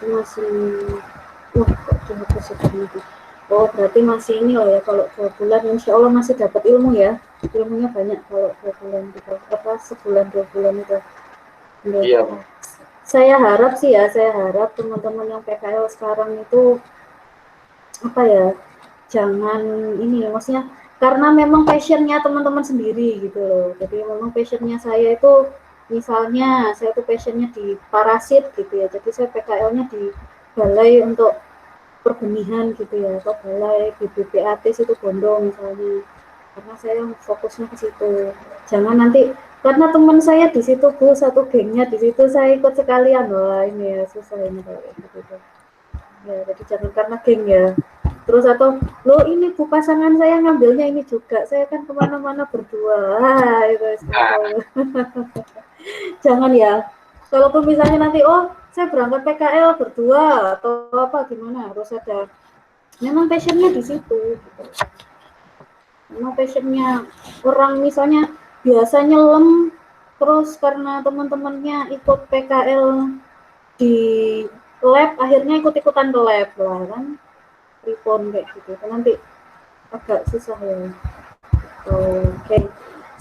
masih kok dihapus itu. Oh berarti masih ini lah ya, kalau 2 bulan insya Allah masih dapat ilmu ya, ilmunya banyak kalau 2 bulan gitu, apa sebulan 2 bulan itu. Iya, Bu. Saya harap sih ya, saya harap teman-teman yang PKL sekarang itu apa ya, jangan ini maksudnya, karena memang passionnya teman-teman sendiri gitu loh. Jadi memang passionnya saya itu, misalnya saya tuh passionnya di parasit gitu ya, jadi saya PKL-nya di balai untuk perbenihan gitu ya, atau balai BPPAT situ Bondo misalnya, karena saya fokusnya ke situ. Jangan nanti karena teman saya di situ Bu, satu gengnya di situ, saya ikut sekalian, wah ini ya susah ini kalau gitu. Ya jadi jangan karena geng ya. Terus atau lo ini Bu pasangan saya ngambilnya ini juga, saya kan kemana-mana berdua, itu jangan ya. Kalaupun misalnya nanti saya berangkat PKL berdua atau apa gimana, harus ada memang passionnya di situ gitu. Memang passionnya orang misalnya biasa nyelem, terus karena teman-temannya ikut PKL di lab akhirnya ikut-ikutan ke lab lah kan, pripon kayak gitu kan nanti agak susah ya. Oke,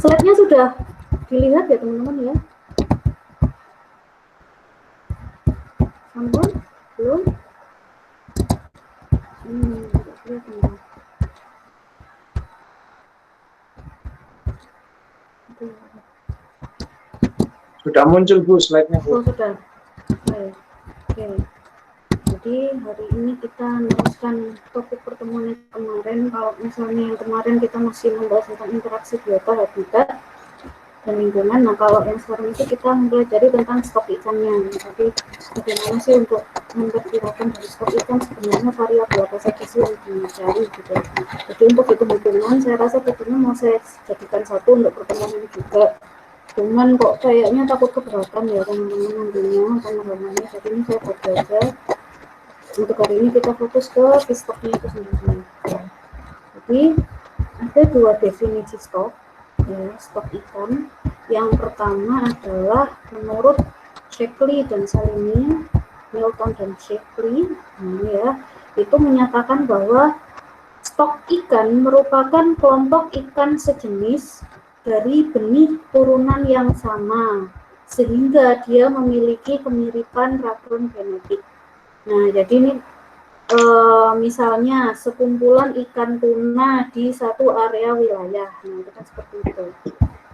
slide-nya sudah dilihat ya teman-teman ya? Ampun, belum? Sudah muncul, Bu, slide-nya, Bu. Oh, sudah. Oke. Jadi hari ini kita meneruskan topik pertemuan kemarin. Kalau misalnya yang kemarin kita masih membahas tentang interaksi biota, habitat, dan lingkungan. Nah, kalau yang sekarang itu kita mempelajari tentang stok ikannya. Jadi bagaimana sih untuk memperkirakan dari stok ikan sebenarnya variabel apa saja sih yang dicari gitu. Jadi untuk hitung-hitungan saya rasa tentunya mau saya jadikan satu untuk pertemuan ini juga. Cuman kok kayaknya takut keberatan ya teman-teman nantinya pemahamannya. Jadi ini saya buat aja. Untuk hari ini kita fokus ke stoknya itu sendiri. Jadi ada 2 definisi stok. Ya, stok ikan. Yang pertama adalah menurut Shackley dan Salini, Milton dan Shackley, ya, itu menyatakan bahwa stok ikan merupakan kelompok ikan sejenis dari benih turunan yang sama, sehingga dia memiliki kemiripan ragam genetik. Nah, jadi ini misalnya sekumpulan ikan tuna di satu area wilayah, nah itu kan seperti itu.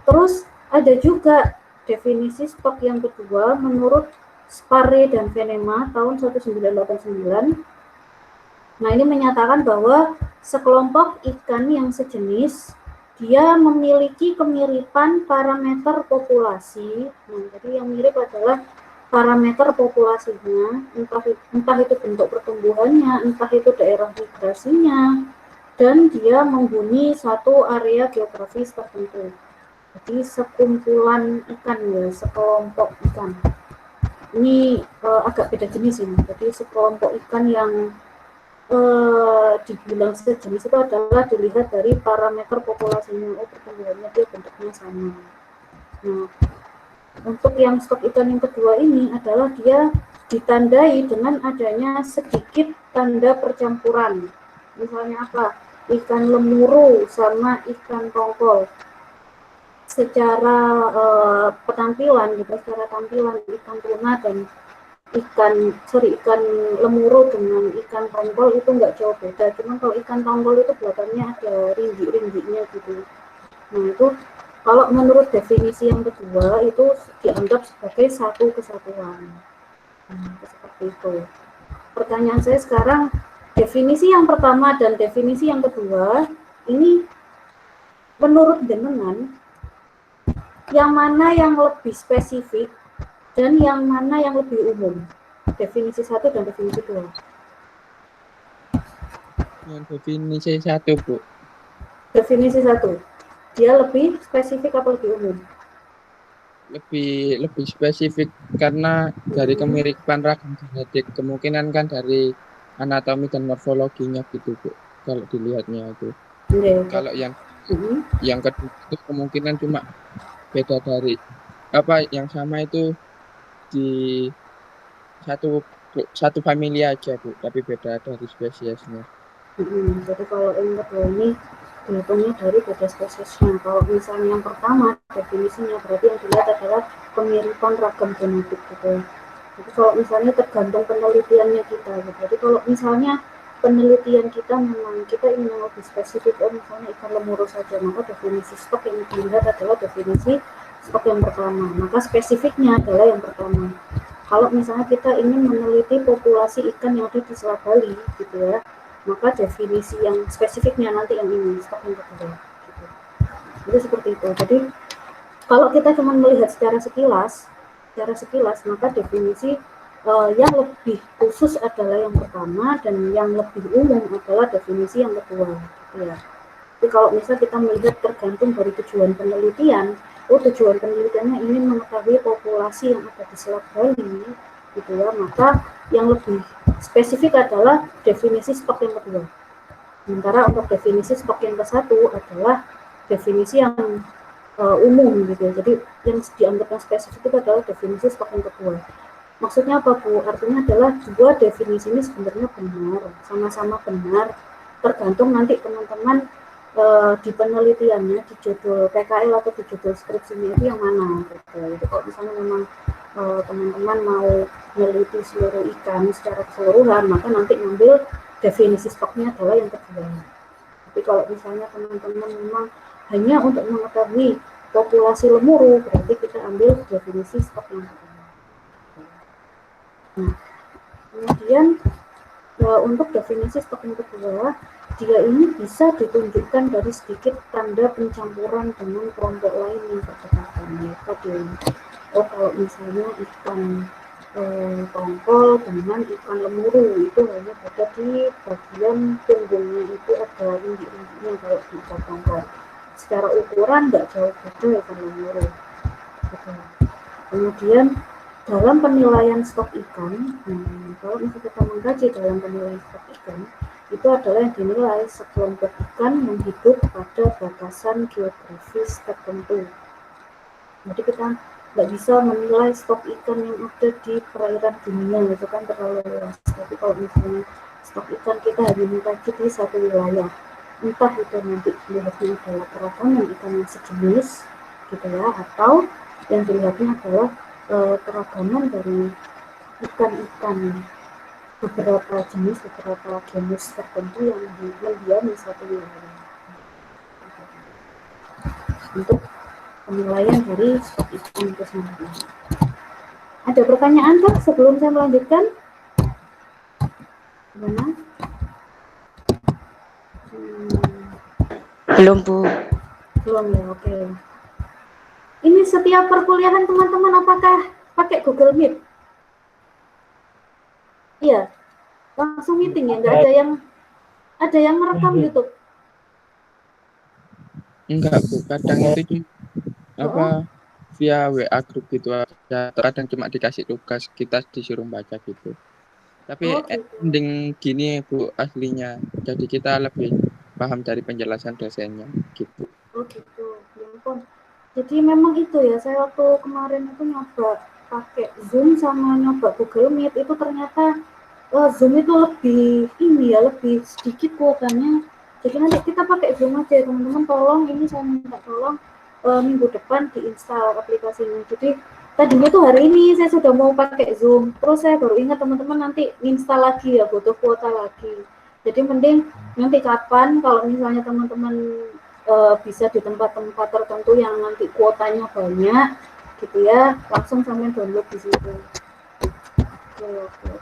Terus ada juga definisi stok yang kedua menurut Sparre dan Venema tahun 1989. Nah ini menyatakan bahwa sekelompok ikan yang sejenis dia memiliki kemiripan parameter populasi. Nah jadi yang mirip adalah parameter populasinya, entah itu bentuk pertumbuhannya, entah itu daerah migrasinya, dan dia menghuni satu area geografis tertentu. Jadi sekumpulan ikan ya, sekelompok ikan. Ini agak beda jenis ini. Jadi sekelompok ikan yang dibilang sejenis itu adalah dilihat dari parameter populasinya, pertumbuhannya dia bentuknya sama. Nah, untuk yang stok ikan yang kedua ini adalah dia ditandai dengan adanya sedikit tanda percampuran. Misalnya apa? Ikan lemuru sama ikan tongkol. Secara penampilan gitu, secara tampilan ikan tuna dan ikan lemuru dengan ikan tongkol itu nggak jauh beda. Cuman kalau ikan tongkol itu belakangnya ada ringgik-ringgiknya gitu. Nah itu kalau menurut definisi yang kedua itu dianggap sebagai satu kesatuan. Nah, seperti itu. Pertanyaan saya sekarang, definisi yang pertama dan definisi yang kedua ini menurut jenengan yang mana yang lebih spesifik dan yang mana yang lebih umum? Definisi 1 dan definisi 2. Yang definisi 1, Bu. Definisi 1. Dia lebih spesifik atau lebih umum? Lebih spesifik karena dari kemiripan ragam genetik, kemungkinan kan dari anatomi dan morfologinya gitu, Bu. Kalau dilihatnya itu. Kalau yang kedua itu kemungkinan cuma beda dari apa yang sama itu di satu satu familia aja Bu, tapi beda dari spesiesnya. Jadi kalau yang kedua ini dihitungnya dari beda spesiesnya. Kalau misalnya yang pertama definisinya berarti yang dilihat adalah kemiripan ragam genetik gitu. Jadi kalau misalnya tergantung penelitiannya kita, gitu. Jadi kalau misalnya penelitian kita memang kita ingin yang lebih spesifik, misalnya ikan lemuru saja, maka definisi stok yang dilihat adalah definisi stok yang pertama. Maka spesifiknya adalah yang pertama. Kalau misalnya kita ingin meneliti populasi ikan yang ada di Selat Bali, gitu ya, maka definisi yang spesifiknya nanti yang ini stok yang kedua. Gitu. Jadi seperti itu. Jadi kalau kita cuma melihat secara sekilas, maka definisi yang lebih khusus adalah yang pertama dan yang lebih umum adalah definisi yang kedua. Gitu ya. Jadi kalau misalnya kita melihat tergantung dari tujuan penelitian, tujuan penelitiannya ingin mengetahui populasi yang ada di Selat Bali, gitu ya, maka yang lebih spesifik adalah definisi stok yang kedua. Sementara untuk definisi stok yang ke satu adalah definisi yang umum gitu ya. Jadi yang dianggap yang spesifik itu adalah definisi stok yang kedua. Maksudnya apa Bu? Artinya adalah dua definisi ini sebenarnya benar, sama-sama benar, tergantung nanti teman-teman di penelitiannya, di judul PKL atau di judul skripsinya itu yang mana gitu. Jadi kalau misalnya memang teman-teman mau meneliti seluruh ikan secara keseluruhan, maka nanti ngambil definisi stoknya adalah yang kedua. Tapi kalau misalnya teman-teman memang hanya untuk mengetahui populasi lemuru, berarti kita ambil definisi stok yang pertama. Nah, kemudian untuk definisi stok yang kedua, dia ini bisa ditunjukkan dari sedikit tanda pencampuran dengan kelompok lain yang berdekatan. Tadi, kalau misalnya ikan tongkol dengan ikan lemuru itu hanya ada di bagian punggungnya, itu ada indik-indiknya kalau di ikan tongkol. Secara ukuran nggak jauh beda ikan lemuru. Gitu. Kemudian dalam penilaian stok ikan, kalau misalnya kita mengkaji dalam penilaian stok ikan, itu adalah yang dinilai sekelompok ikan yang hidup pada batasan geografis tertentu. Jadi kita nggak bisa menilai stok ikan yang ada di perairan dunia, itu kan terlalu luas. Tapi kalau misalnya stok ikan kita hanya mengkaji di satu wilayah, entah itu nanti dilihatnya adalah keragaman ikan yang sejenis, gitu ya, atau yang dilihatnya adalah keragaman dari ikan-ikan beberapa jenis, beberapa genus tertentu yang mendiami satu wilayah. Untuk penilaian dari stok ikan itu sendiri. Ada pertanyaan Kak sebelum saya melanjutkan? Gimana? Belum Bu. Belum ya, oke. Ini setiap perkuliahan teman-teman apakah pakai Google Meet? Iya, langsung meeting ya, nggak ada yang merekam YouTube? Enggak Bu, kadang itu apa via WA grup gitu aja, kadang cuma dikasih tugas kita disuruh baca gitu. Tapi gitu. ending gini Bu aslinya, jadi kita lebih paham dari penjelasan dosennya gitu. Oh gitu, ya ampun. Jadi memang itu ya, saya waktu kemarin itu nyoba pakai Zoom sama nyoba Google Meet, itu ternyata Zoom itu lebih sedikit kuotanya. Jadi nanti kita pakai Zoom aja teman-teman, tolong ini saya minta tolong minggu depan diinstal aplikasinya. Jadi tadinya tuh hari ini saya sudah mau pakai Zoom, terus saya baru ingat teman-teman nanti install lagi ya, butuh kuota lagi. Jadi mending nanti kapan kalau misalnya teman-teman bisa di tempat-tempat tertentu yang nanti kuotanya banyak gitu ya, langsung sampai download di situ.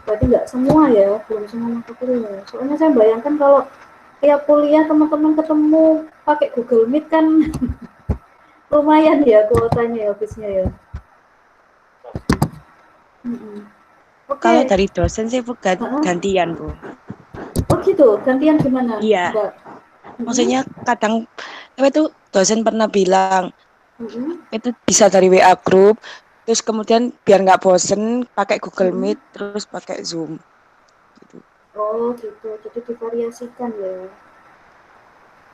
Berarti nggak semua ya, belum semua mata kuliah. Soalnya saya bayangkan kalau tiap kuliah teman-teman ketemu pakai Google Meet kan lumayan ya kuotanya ya habisnya ya. Okay. Kalau dari dosen sih Bu gantian Bu. Oh gitu, gantian gimana? Iya. Maksudnya kadang itu dosen pernah bilang itu bisa dari WA group, terus kemudian biar nggak bosen pakai Google Meet, terus pakai Zoom. Gitu. Oh gitu, jadi divariasikan ya.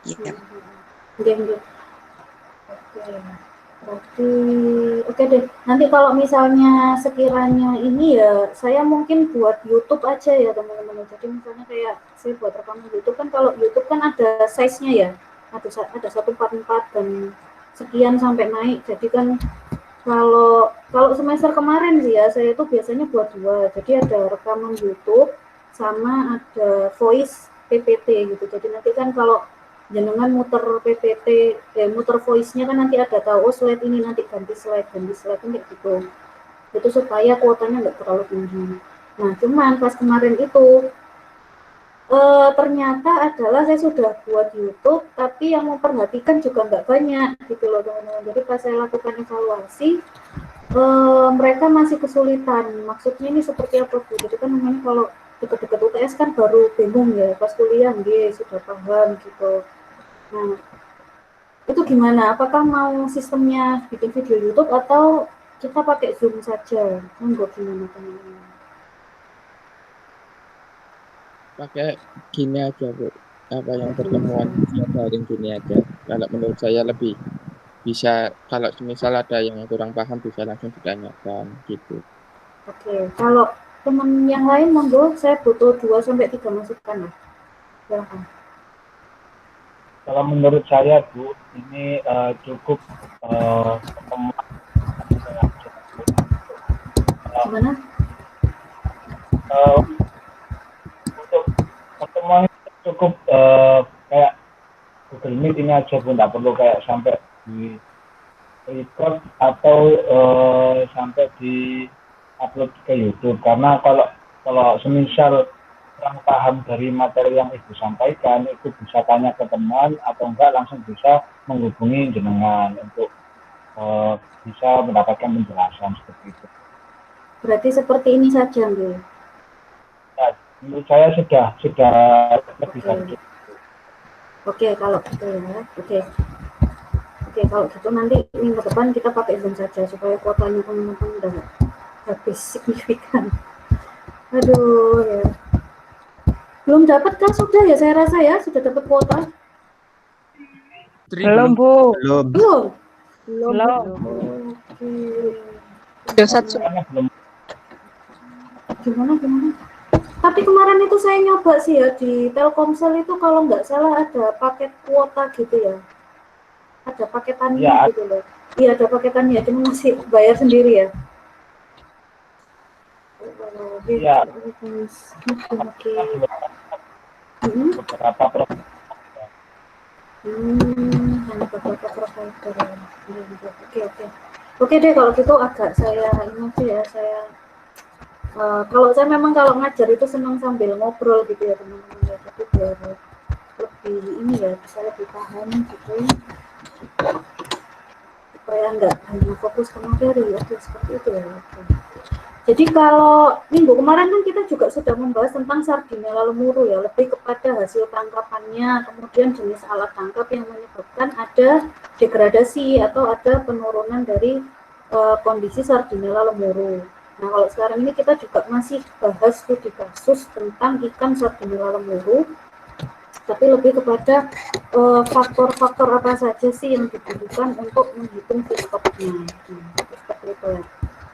Iya. Oke. Berarti oke deh. Nanti kalau misalnya sekiranya ini ya, saya mungkin buat YouTube aja ya teman-teman. Jadi misalnya kayak saya buat rekaman YouTube kan, kalau YouTube kan ada size-nya ya. Ada 144 dan sekian sampai naik. Jadi kan kalau semester kemarin sih ya, saya itu biasanya buat dua. Jadi ada rekaman YouTube sama ada voice PPT gitu. Jadi nanti kan kalau jenengan muter PPT, muter voice-nya kan nanti ada tahu, oh slide ini nanti ganti slide ini gitu. Itu supaya kuotanya nggak terlalu tinggi. Nah, cuman pas kemarin itu ternyata adalah saya sudah buat YouTube, tapi yang memperhatikan juga nggak banyak gitu loh teman-teman. Jadi pas saya lakukan evaluasi, mereka masih kesulitan. Maksudnya ini seperti apa Bu? Jadi kan namanya kalau dekat-dekat UTS kan baru bingung ya, pas kuliah dia sudah paham gitu. Nah, itu gimana? Apakah mau sistemnya bikin video YouTube atau kita pakai Zoom saja? Monggo gimana teman-teman? Pakai gini aja Bu, apa yang pertemuan daring gini aja. Kalau menurut saya lebih bisa, kalau misal ada yang kurang paham bisa langsung ditanyakan gitu. Oke, kalau teman yang lain monggo, saya butuh 2-3 masukan lah. Silakan. Kalau menurut saya Bu, ini cukup Gimana? Untuk pertemuan cukup kayak Google Meet ini aja Bu, nggak perlu kayak sampai di record atau sampai di upload ke YouTube, karena kalau semisal kurang paham dari materi yang Ibu sampaikan, itu bisa tanya ke teman atau enggak langsung bisa menghubungi jenengan untuk bisa mendapatkan penjelasan seperti itu. Berarti seperti ini saja, Bu. Nah, menurut saya sudah lebih bagus. Oke, kalau gitu ya. Oke, kalau gitu nanti minggu depan kita pakai Zoom saja supaya kuotanya teman-teman udah habis signifikan. Aduh ya. Belum dapat kan sudah ya, saya rasa ya sudah dapat kuota. Belum, Bu. Belum. Oke. Belum. Gimana? Tapi kemarin itu saya nyoba sih ya di Telkomsel itu, kalau nggak salah ada paket kuota gitu ya. Ada paketannya ya, gitu loh. Iya ada paketannya, cuma masih bayar sendiri ya. Iya. Oke. Beberapa program. Beberapa provider. Oke deh, kalau gitu agak saya ini aja ya, saya kalau saya memang kalau ngajar itu senang sambil ngobrol gitu ya teman-teman ya, jadi biar lebih ini ya, bisa lebih paham gitu supaya nggak hanya fokus ke materi ya, seperti itu ya. Oke. Jadi kalau minggu kemarin kan kita juga sudah membahas tentang Sardinella lemuru ya, lebih kepada hasil tangkapannya, kemudian jenis alat tangkap yang menyebabkan ada degradasi atau ada penurunan dari kondisi Sardinella lemuru. Nah, kalau sekarang ini kita juga masih bahas studi kasus tentang ikan Sardinella lemuru, tapi lebih kepada faktor-faktor apa saja sih yang dibutuhkan untuk menghitung feedstocknya. Seperti itu ya.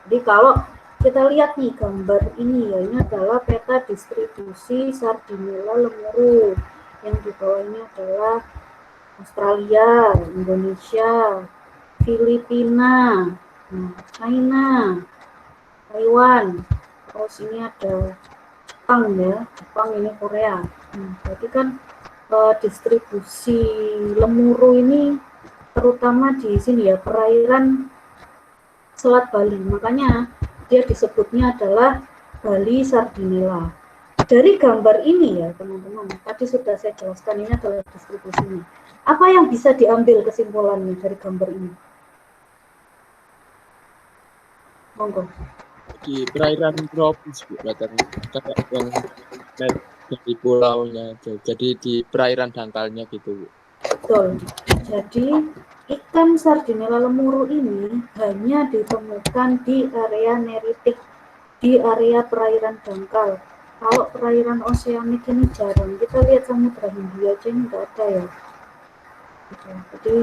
Jadi kalau kita lihat nih gambar ini ya, ini adalah peta distribusi Sardinella lemuru. Yang di bawah ini adalah Australia, Indonesia, Filipina, China, Taiwan. Terus ini ada Jepang ya, Jepang ini Korea. Berarti kan distribusi lemuru ini terutama di sini ya, perairan Selat Bali. Makanya dia disebutnya adalah Bali Sardinella. Dari gambar ini ya teman-teman, tadi sudah saya jelaskan ini adalah distribusinya. Apa yang bisa diambil kesimpulannya dari gambar ini? Monggo. Di perairan tropis Bu, rata-rata yang dari pulaunya aja. Jadi di perairan dangkalnya gitu Bu. Betul. Jadi ikan Sardinella lemuru ini hanya ditemukan di area neritik, di area perairan dangkal. Kalau perairan oseanik ini jarang. Kita lihat Samudra Hindia aja ini nggak ada ya. Jadi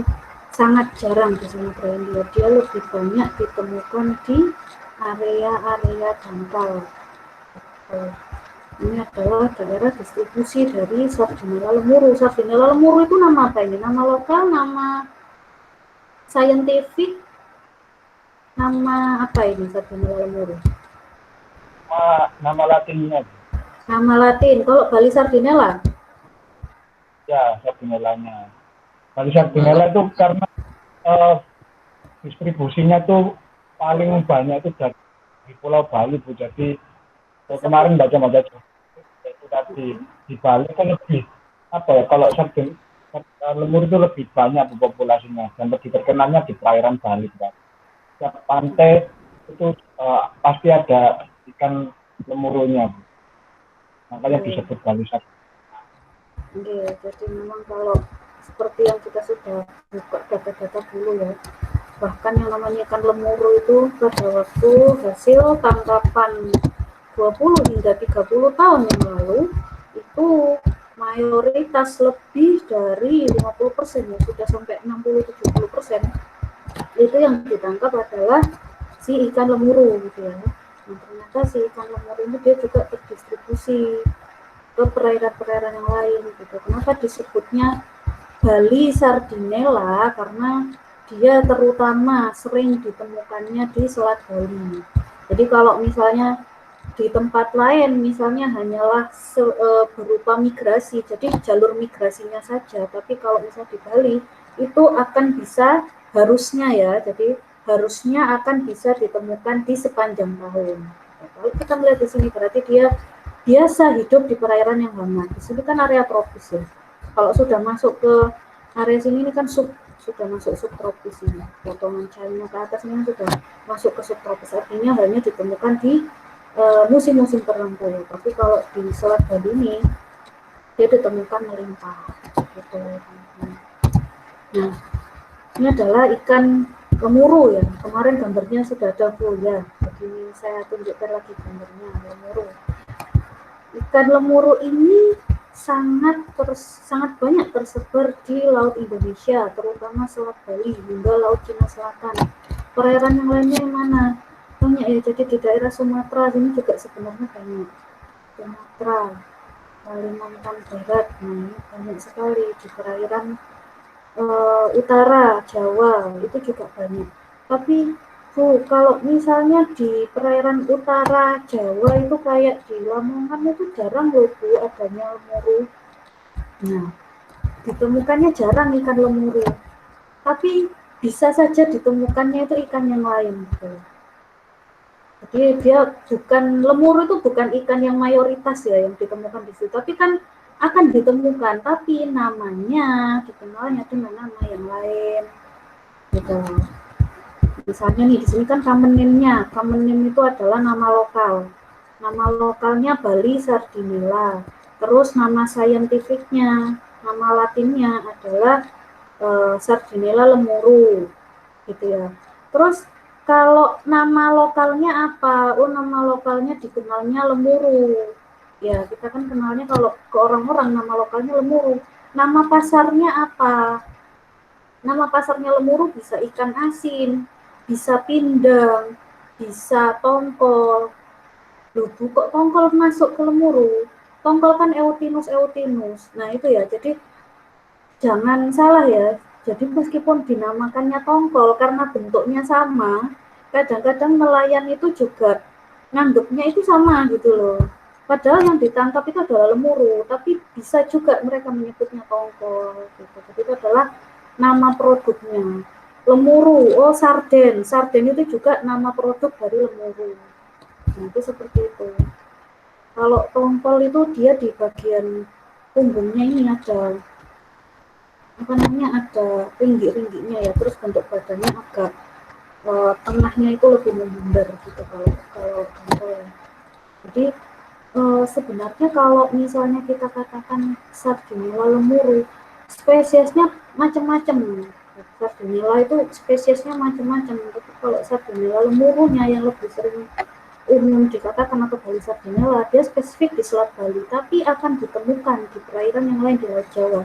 sangat jarang di Samudra Hindia. Dia lebih banyak ditemukan di area-area dangkal. Ini adalah daerah distribusi dari Sardinella lemuru. Sardinella lemuru itu nama apa ini? Nama lokal, nama scientific, nama apa ini Sardinella lemuru? Nama latinnya. Nama Latin. Kalau Bali Sardinella? Ya, Sardinellanya. Bali Sardinella itu karena distribusinya tuh paling banyak itu di Pulau Bali, Bu. Jadi kemarin baca-baca itu tadi di Bali kan lebih apa ya, kalau lemur itu lebih banyak populasinya dan lebih terkenalnya di perairan Bali, kan. Setiap pantai itu pasti ada ikan lemurunya, Bu. Makanya disebut Bali Sardinella. Jadi memang kalau seperti yang kita sudah buka data-data dulu ya, bahkan yang namanya ikan lemuru itu pada waktu hasil tangkapan 20 hingga 30 tahun yang lalu itu mayoritas lebih dari 50%, ya sudah sampai 60-70% itu yang ditangkap adalah si ikan lemuru gitu ya. Nah, ternyata si ikan lemuru ini dia juga terdistribusi ke perairan-perairan yang lain gitu. Kenapa disebutnya Bali Sardinella? Karena dia terutama sering ditemukannya di Selat Bali. Jadi kalau misalnya di tempat lain misalnya hanyalah berupa migrasi, jadi jalur migrasinya saja, tapi kalau misalnya di Bali itu akan bisa, harusnya ya, jadi harusnya akan bisa ditemukan di sepanjang tahun. Nah, kalau kita melihat di sini berarti dia biasa hidup di perairan yang hangat. Di sini kan area tropis ya. Kalau sudah masuk ke area sini ini kan sudah masuk subtropis ini. Potongan China ke atas ini sudah masuk ke subtropis. Artinya hanya ditemukan di musim-musim tertentu. Tapi kalau di Selat Bali ini dia ditemukan melimpah. Gitu. Nah, ini adalah ikan lemuru ya. Kemarin gambarnya sudah ada full ya. Jadi saya tunjukkan lagi gambarnya lemuru. Ikan lemuru ini sangat banyak tersebar di Laut Indonesia, terutama Selat Bali hingga Laut Cina Selatan. Perairan yang lainnya yang mana? Banyak ya, jadi di daerah Sumatera ini juga sebenarnya banyak. Sumatera, Kalimantan Barat, nah ini banyak sekali. Di perairan utara Jawa itu juga banyak. Tapi Bu, kalau misalnya di perairan utara Jawa itu kayak di Lamongan itu jarang loh Bu adanya lemuru. Nah, ditemukannya jarang ikan lemuru. Tapi bisa saja ditemukannya itu ikan yang lain gitu. Jadi dia bukan, lemuru itu bukan ikan yang mayoritas ya yang ditemukan di situ, tapi kan akan ditemukan, tapi namanya dikenalnya dengan nama yang lain gitu. Misalnya nih di sini kan common name-nya, common name itu adalah nama lokal. Nama lokalnya Bali Sardinella. Terus nama scientific-nya, nama latinnya adalah Sardinella lemuru gitu ya. Terus kalau nama lokalnya apa? Oh, nama lokalnya dikenalnya lemuru. Ya, kita kan kenalnya kalau ke orang-orang nama lokalnya lemuru. Nama pasarnya apa? Nama pasarnya lemuru bisa ikan asin, bisa pindang, bisa tongkol. Loh, kok tongkol masuk ke lemuru? Tongkol kan Eutinus. Nah, itu ya. Jadi jangan salah ya. Jadi meskipun dinamakannya tongkol karena bentuknya sama, kadang-kadang nelayan itu juga nganggapnya itu sama gitu loh. Padahal yang ditangkap itu adalah lemuru, tapi bisa juga mereka menyebutnya tongkol gitu. Jadi itu adalah nama produknya. Lemuru, oh sarden. Sarden itu juga nama produk dari lemuru. Nah, itu seperti itu. Kalau tongkol itu dia di bagian punggungnya ini ada apa namanya, ada ringgi-ringginya ya, terus bentuk badannya agak tengahnya itu lebih membundar gitu kalau tongkol ya. Jadi sebenarnya kalau misalnya kita katakan Sardinella lemuru, spesiesnya macam-macam. Sardinella itu spesiesnya macam-macam, tapi kalau Sardinella lemurunya yang lebih sering umum dikatakan atau Bali Sardinella, dia spesifik di Selat Bali, tapi akan ditemukan di perairan yang lain di Laut Jawa.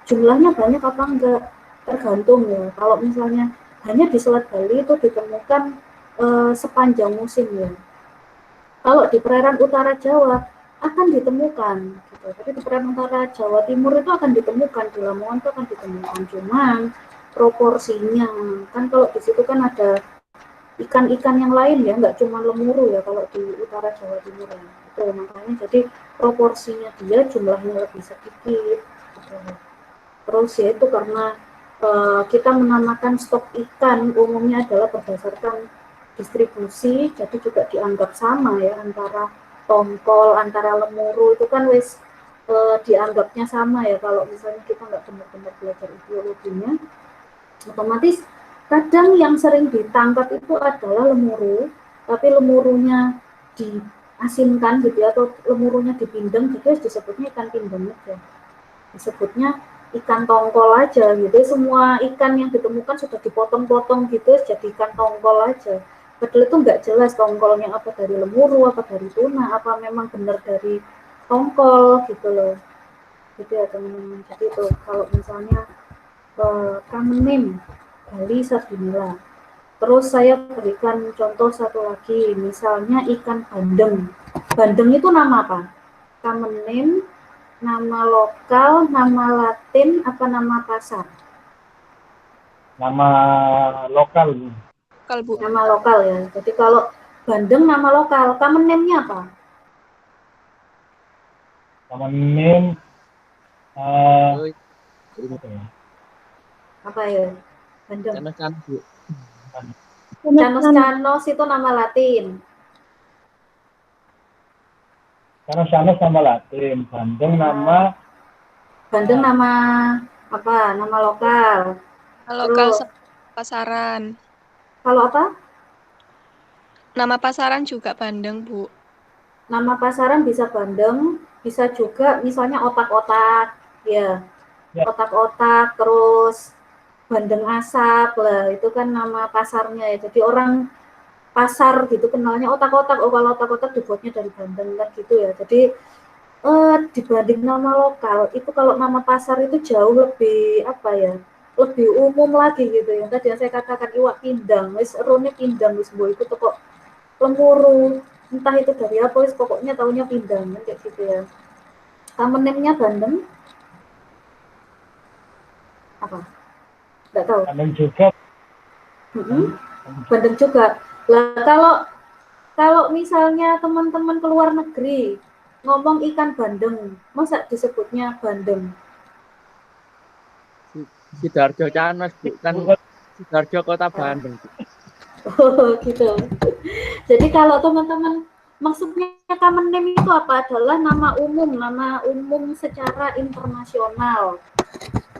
Jumlahnya banyak apa enggak? tergantung ya. Kalau misalnya hanya di Selat Bali itu ditemukan sepanjang musim ya. Kalau di perairan utara Jawa akan ditemukan gitu. Jadi di perairan utara Jawa Timur itu akan ditemukan, di Lamongan itu akan ditemukan, cuman proporsinya kan kalau di situ kan ada ikan-ikan yang lain ya, nggak cuma lemuru ya kalau di utara Jawa Timur ya. Itu makanya jadi proporsinya dia jumlahnya lebih sedikit gitu. Terus ya itu karena kita menamakan stok ikan umumnya adalah berdasarkan distribusi, jadi juga dianggap sama ya antara tongkol, antara lemuru itu kan wis dianggapnya sama ya. Kalau misalnya kita nggak benar-benar belajar biologinya, otomatis kadang yang sering ditangkap itu adalah lemuru, tapi lemurunya diasinkan gitu ya, atau lemurunya dipindeng, jadi disebutnya ikan pindeng aja, disebutnya ikan tongkol aja gitu. Semua ikan yang ditemukan sudah dipotong-potong gitu jadi ikan tongkol aja, padahal itu nggak jelas tongkolnya apa dari lemuru, apa dari tuna, apa memang benar dari tongkol gitu loh. Gitu ya teman-teman. Jadi itu kalau misalnya common name Bali Sardinella. Terus saya berikan contoh satu lagi, misalnya ikan bandeng. Bandeng itu nama apa? Common name, nama lokal, nama latin, apa nama pasar? Nama lokal. Lokal, Bu. Nama lokal ya. Jadi kalau bandeng nama lokal, common name-nya apa? Common name apa ya? Bandeng. Canos, Bu. Canos itu nama latin. Canos nama latin, bandeng nama apa? Nama lokal. Lokal Terus, pasaran. kalau apa? Nama pasaran juga bandeng, Bu. Nama pasaran bisa bandeng, bisa juga misalnya otak-otak, ya. Otak-otak, terus bandeng asap lah, itu kan nama pasarnya ya. Jadi orang pasar gitu kenalnya otak-otak, oh kalau otak-otak dibuatnya dari bandeng kan gitu ya. Jadi dibanding nama lokal itu kalau nama pasar itu jauh lebih apa ya, lebih umum lagi gitu ya. Tadi yang saya katakan iwak pindang, wis rone pindang wis mbok itu kok lemuru, entah itu dari apa, wis pokoknya taunya pindang kan kayak gitu ya. Common name-nya bandeng apa? Nggak tahu. bandeng juga. Bandeng juga. Lah kalau misalnya teman-teman ke luar negeri ngomong ikan bandeng, masa disebutnya bandeng? Sidoarjo Canos, Bu. Kan Sidoarjo Kota Bandung. Oh gitu. Jadi kalau teman-teman maksudnya common name itu apa? Adalah nama umum secara internasional.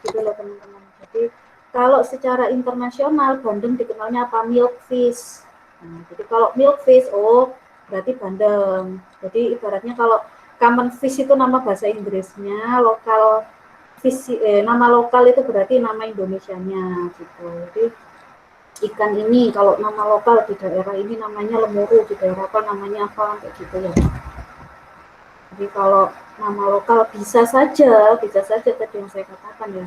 Gitu loh teman-teman. Jadi kalau secara internasional bandeng dikenalnya apa? Milkfish. Nah, jadi kalau milkfish, oh berarti bandeng. Jadi ibaratnya kalau common fish itu nama bahasa Inggrisnya, lokal fish nama lokal itu berarti nama Indonesianya gitu. Jadi ikan ini kalau nama lokal di daerah ini namanya lemuru, di daerah apa namanya apa kayak gitu ya. Jadi kalau nama lokal bisa saja tadi yang saya katakan ya,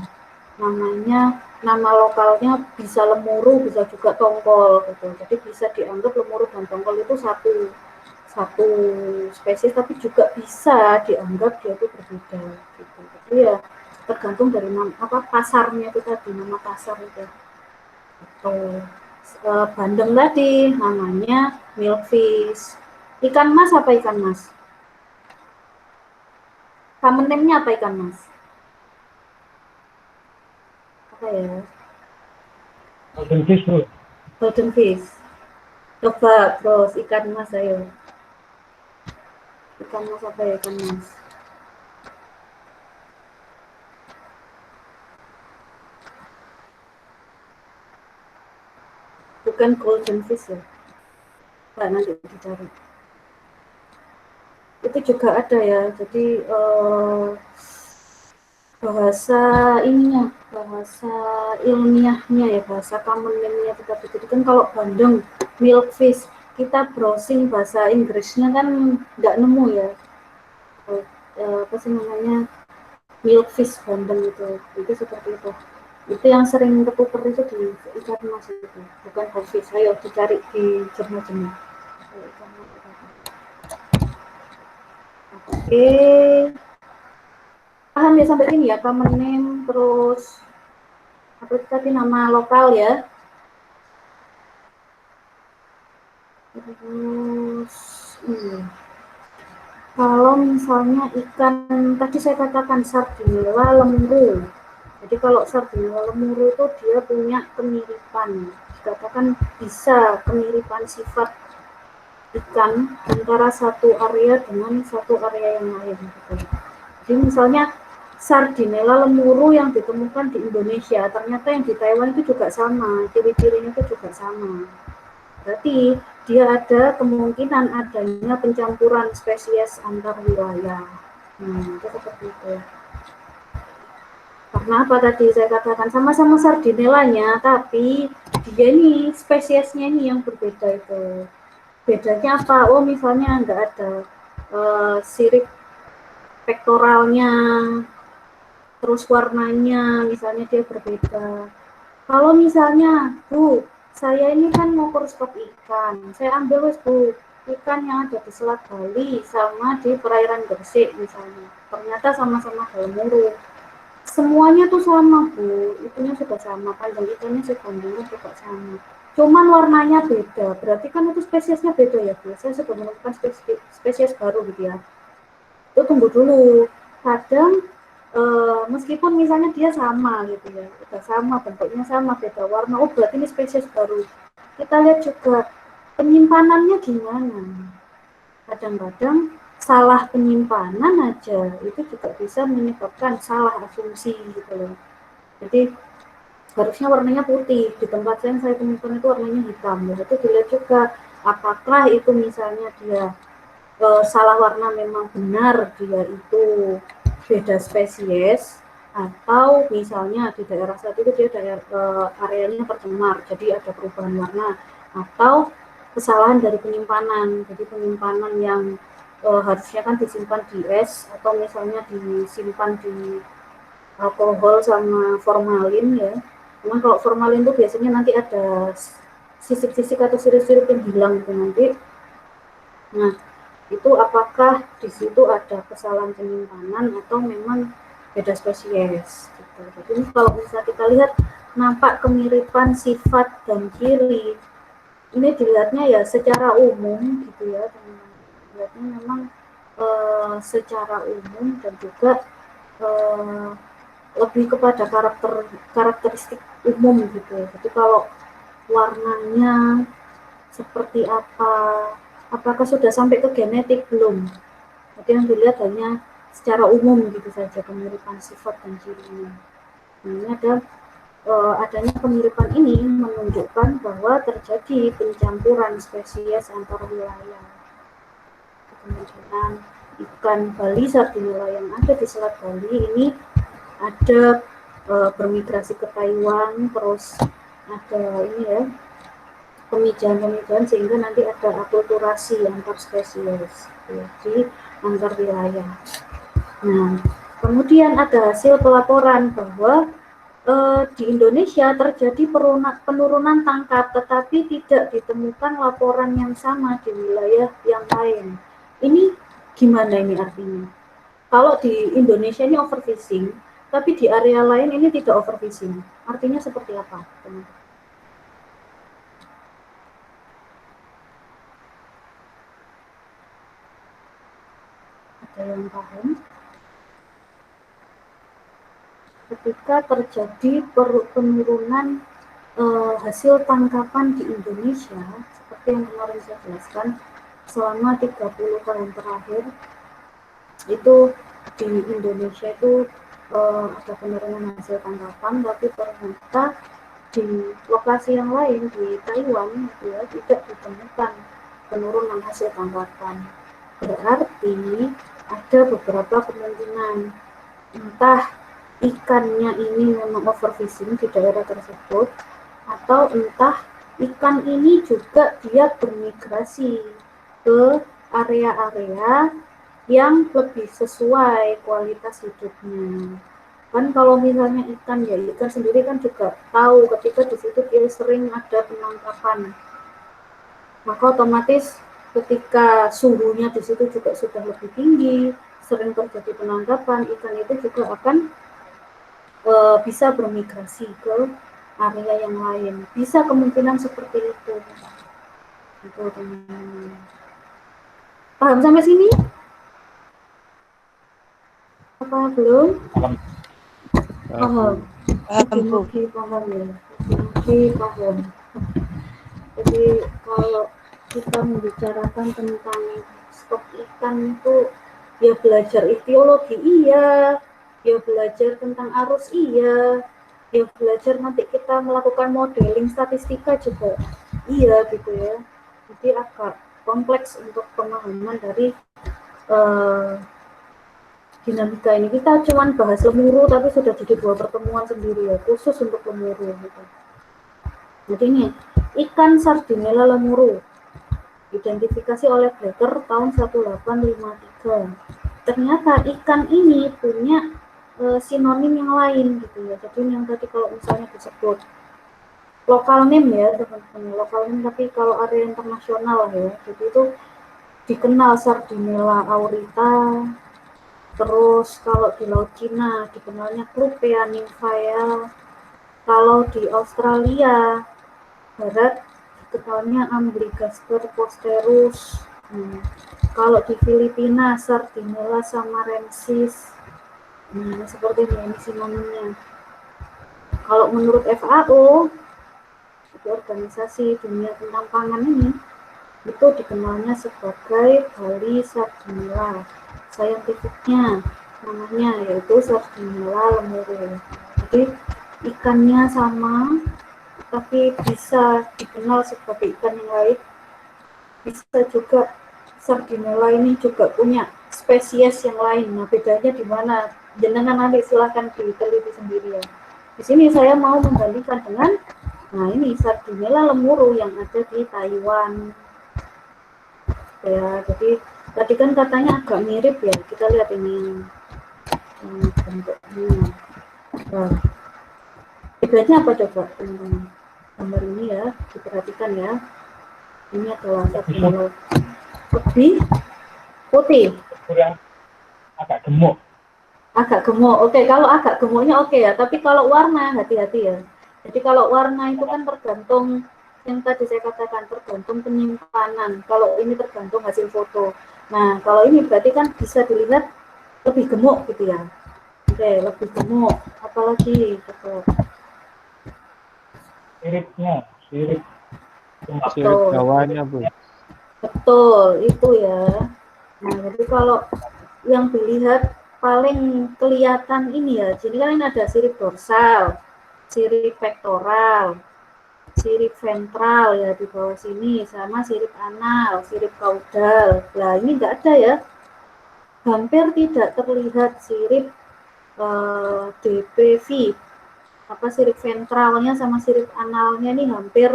namanya nama lokalnya bisa lemuru, bisa juga tongkol gitu. Jadi bisa dianggap lemuru dan tongkol itu satu spesies, tapi juga bisa dianggap dia itu berbeda gitu. Jadi ya tergantung dari nama apa pasarnya itu tadi, nama pasar itu. Bandeng tadi namanya milkfish. Ikan mas apa ikan mas? Common name-nya apa ikan mas? Apa ya? Golden fish, Bu. Golden fish. Coba terus ikan mas, ayo. Ikan mas apa ya ikan mas? Bukan golden fish ya. Nah, nanti dicari. Itu juga ada ya. Jadi bahasa ininya, bahasa ilmiahnya ya, bahasa common name-nya tetapi jadi kan kalau bandeng, milkfish, kita browsing bahasa Inggrisnya kan nggak nemu ya. Apa sih namanya? Milkfish bandeng itu seperti itu. Itu yang sering ketuker itu di ikan mas itu, bukan goldfish. Ayo dicari di jurnal-jurnal. Oke, paham ya sampai sini ya, common name, terus apa tadi nama lokal ya. Terus kalau misalnya ikan tadi saya katakan Sardinella lemuru. Jadi kalau Sardinella lemuru itu dia punya kemiripan, dikatakan bisa kemiripan sifat ikan antara satu area dengan satu area yang lain. Gitu. Jadi misalnya Sardinella lemuru yang ditemukan di Indonesia, ternyata yang di Taiwan itu juga sama, ciri-cirinya itu juga sama. Berarti dia ada kemungkinan adanya pencampuran spesies antar wilayah. Itu seperti itu. Karena apa tadi saya katakan sama-sama Sardinellanya, tapi dia ini spesiesnya ini yang berbeda itu. Bedanya apa? Oh misalnya nggak ada sirip pektoralnya, terus warnanya misalnya dia berbeda. Kalau misalnya, Bu, saya ini kan mau kursus ikan, saya ambil wes Bu, ikan yang ada di Selat Bali sama di perairan Gresik misalnya, ternyata sama-sama lemuru. Semuanya tuh sama Bu, itunya sudah sama, panjang ikannya segondongnya juga sama. Cuman warnanya beda, berarti kan itu spesiesnya beda ya Bu. Saya sudah menemukan spesies baru gitu ya. Itu tunggu dulu. Kadang meskipun misalnya dia sama gitu ya, udah sama, bentuknya sama, beda warna, oh berarti ini spesies baru. Kita lihat juga penyimpanannya gimana. Kadang-kadang salah penyimpanan aja itu juga bisa menyebabkan salah asumsi gitu loh. Jadi harusnya warnanya putih, di tempat yang saya temukan itu warnanya hitam. Itu dilihat juga apakah itu misalnya dia salah warna memang benar dia itu beda spesies, atau misalnya di daerah satu itu dia areanya tercemar, jadi ada perubahan warna, atau kesalahan dari penyimpanan. Jadi penyimpanan yang harusnya kan disimpan di es atau misalnya disimpan di alkohol sama formalin ya. Cuman kalau formalin itu biasanya nanti ada sisik-sisik atau sirip-sirip yang hilang itu nanti. Nah, itu apakah di situ ada kesalahan penyimpanan atau memang beda spesies gitu. Jadi kalau bisa kita lihat nampak kemiripan sifat dan ciri, ini dilihatnya ya secara umum gitu ya, dilihatnya memang secara umum dan juga lebih kepada karakteristik umum gitu ya. Jadi kalau warnanya seperti apa, apakah sudah sampai ke genetik belum? Jadi yang dilihat hanya secara umum gitu saja kemiripan sifat dan cirinya. Nah, ini ada adanya kemiripan ini menunjukkan bahwa terjadi pencampuran spesies antar wilayah. Kemungkinan ikan Bali Sardinella yang ada di Selat Bali ini ada bermigrasi ke Taiwan, terus ada ini ya pemijahan sehingga nanti ada akulturasi antar spesies ya, di antar wilayah. Nah, kemudian ada hasil pelaporan bahwa di Indonesia terjadi penurunan tangkap, tetapi tidak ditemukan laporan yang sama di wilayah yang lain. Ini gimana ini artinya? Kalau di Indonesia ini overfishing, tapi di area lain ini tidak overfishing. Artinya seperti apa, teman-teman? Ada yang paham? Ketika terjadi penurunan hasil tangkapan di Indonesia, seperti yang kemarin saya jelaskan, selama 30 tahun terakhir, itu di Indonesia itu ada penurunan hasil tangkapan, tapi ternyata di lokasi yang lain, di Taiwan, ya, tidak ditemukan penurunan hasil tangkapan. Berarti ada beberapa kemungkinan, entah ikannya ini memang overfishing di daerah tersebut, atau entah ikan ini juga dia bermigrasi ke area-area yang lebih sesuai kualitas hidupnya. Kan kalau misalnya ikan ya, ikan sendiri kan juga tahu ketika di situ dia sering ada penangkapan, maka otomatis ketika suhunya di situ juga sudah lebih tinggi, sering terjadi penangkapan, ikan itu juga akan bisa bermigrasi ke area yang lain. Bisa kemungkinan seperti itu. Itu teman-teman. Paham sampai sini? Apa belum? Paham. Paham, Bu. Paham ya. Paham. Jadi kalau kita membicarakan tentang stok ikan itu ya belajar ichtiologi iya, ya belajar tentang arus iya, ya belajar nanti kita melakukan modeling statistika juga iya gitu ya. Jadi agak kompleks untuk pemahaman dari dinamika ini. Kita cuman bahas lemuru tapi sudah jadi 2 pertemuan sendiri ya, khusus untuk lemuru gitu. Jadi ini ikan Sardinella lemuru identifikasi oleh Blacker tahun 1853. Ternyata ikan ini punya sinonim yang lain gitu ya. Jadi yang tadi kalau misalnya disebut lokal name ya teman-teman, lokal name, tapi kalau area internasional ya, jadi itu dikenal Sardinella aurita. Terus kalau di Laut Cina dikenalnya Clupea nymphea. Kalau di Australia Barat dikenalnya Ambligaster posterus. Kalau di Filipina Sardinella samarensis. Seperti ini sinonimnya. Kalau menurut FAO, itu organisasi dunia tentang pangan ini, itu dikenalnya sebagai Bali Sardinella. Saintifiknya namanya yaitu Sardinella lemuru. Jadi ikannya sama, tapi bisa dikenal sebagai ikan yang lain. Bisa juga Sardinella ini juga punya spesies yang lain. Nah, bedanya di mana? Jenengan nanti silahkan diteliti sendiri ya. Di sini saya mau membandingkan dengan, nah ini Sardinella lemuru yang ada di Taiwan. Ya, jadi tadi kan katanya agak mirip ya. Kita lihat ini bentuknya. Nah, bedanya apa coba teman-teman? Gambar ini ya, diperhatikan ya. Ini adalah Sardinella lebih putih. Yang agak gemuk. Agak gemuk. Oke, kalau agak gemuknya oke ya. Tapi kalau warna hati-hati ya. Jadi kalau warna itu kan tergantung yang tadi saya katakan, tergantung penyimpanan. Kalau ini tergantung hasil foto. Nah, kalau ini berarti kan bisa dilihat lebih gemuk gitu ya. Oke, lebih gemuk. Apalagi Siripnya, sirip bawahnya, Bu. Betul, itu ya. Nah, jadi kalau yang dilihat paling kelihatan ini ya, jadi kan ini ada sirip dorsal, sirip pektoral, sirip ventral ya di bawah sini, sama sirip anal, sirip kaudal. Nah, ini enggak ada ya. Hampir tidak terlihat sirip DPV. Apa sirip ventralnya sama sirip analnya ini hampir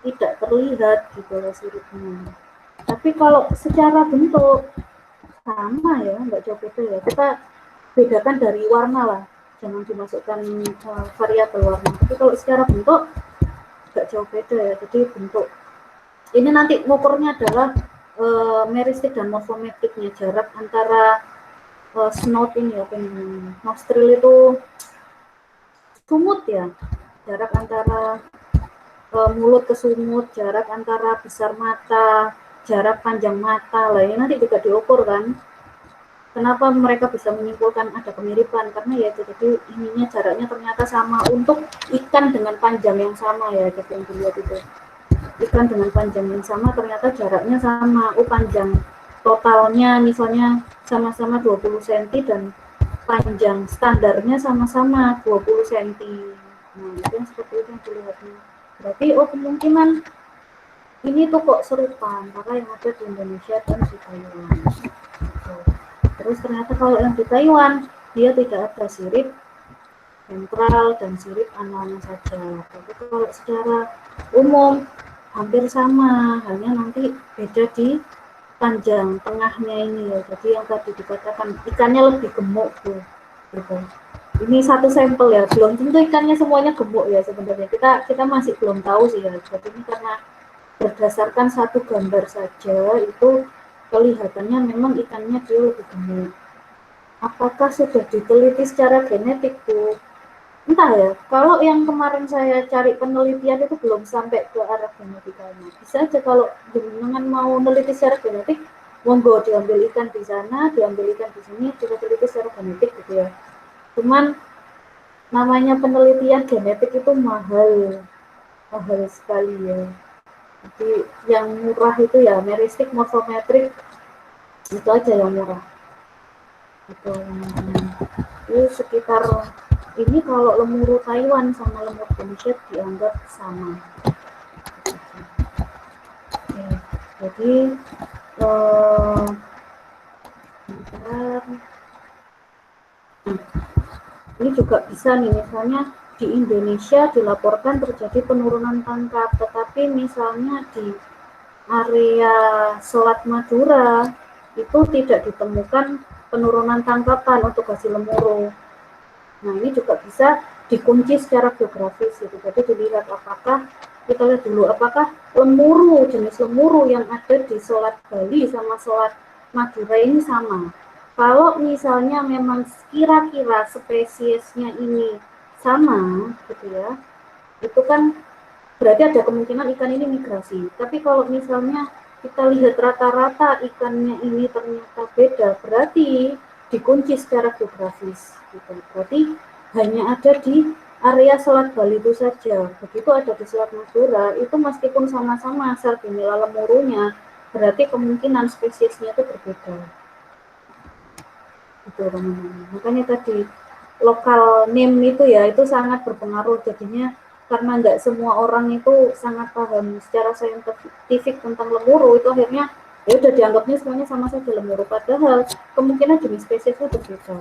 tidak terlihat gitu ya siripnya. Tapi kalau secara bentuk sama ya, nggak jauh beda ya. Kita bedakan dari warna lah, jangan dimasukkan variabel warna. Tapi kalau secara bentuk nggak jauh beda ya. Jadi bentuk ini nanti ngukurnya adalah meristik dan morfometriknya, jarak antara snout ini ya, nostril itu sumut ya, jarak antara mulut ke sumut, jarak antara besar mata, jarak panjang mata lah, ini nanti juga diukur kan. Kenapa mereka bisa menyimpulkan ada kemiripan? Karena ya itu jadi ininya jaraknya ternyata sama untuk ikan dengan panjang yang sama ya, jadi yang dilihat itu. Ikan dengan panjang yang sama ternyata jaraknya sama. Panjang totalnya misalnya sama-sama 20 cm dan panjang standarnya sama-sama 20 cm. Nah, itu yang seperti itu yang dilihatnya. Berarti kemungkinan ini tuh kok serupa antara yang ada di Indonesia dan di Taiwan. Terus ternyata kalau yang di Taiwan dia tidak ada sirip ventral dan sirip analnya saja. Tapi kalau secara umum hampir sama, hanya nanti beda di panjang tengahnya ini ya. Jadi yang tadi dikatakan ikannya lebih gemuk tuh, gitu. Ini satu sampel ya, belum tentu ikannya semuanya gemuk ya sebenarnya. Kita masih belum tahu sih ya. Jadi ini karena berdasarkan satu gambar saja itu kelihatannya memang ikannya dia lebih gemuk. Apakah sudah diteliti secara genetik, Bu? Entah ya, kalau yang kemarin saya cari penelitian itu belum sampai ke arah genetikanya. Bisa aja kalau dengan mau meneliti secara genetik, monggo diambil ikan di sana, diambil ikan di sini, juga teliti secara genetik gitu ya. Cuman namanya penelitian genetik itu mahal sekali ya. Jadi yang murah itu ya meristik, morfometrik, itu aja yang murah. Itu sekitar ini kalau lemuru Taiwan sama lemur Indonesia dianggap sama. Oke, jadi ini juga bisa nih, misalnya di Indonesia dilaporkan terjadi penurunan tangkap, tetapi misalnya di area Selat Madura itu tidak ditemukan penurunan tangkapan untuk hasil lemuru. Nah, ini juga bisa dikunci secara geografis gitu. Jadi dilihat apakah, kita lihat dulu apakah lemuru, jenis lemuru yang ada di Selat Bali sama Selat Madura ini sama. Kalau misalnya memang kira-kira spesiesnya ini sama gitu ya, itu kan berarti ada kemungkinan ikan ini migrasi. Tapi kalau misalnya kita lihat rata-rata ikannya ini ternyata beda, berarti dikunci secara geografis gitu. Berarti hanya ada di area Selat Bali itu saja. Begitu ada di Selat Madura, itu meskipun sama-sama Sardinella lemurunya, berarti kemungkinan spesiesnya itu berbeda. Itu teman-teman. Makanya tadi lokal name itu ya, itu sangat berpengaruh jadinya, karena nggak semua orang itu sangat paham secara saintifik tentang lemuru, itu akhirnya ya udah dianggapnya semuanya sama saja lemuru, padahal kemungkinan jenis spesiesnya berbeda.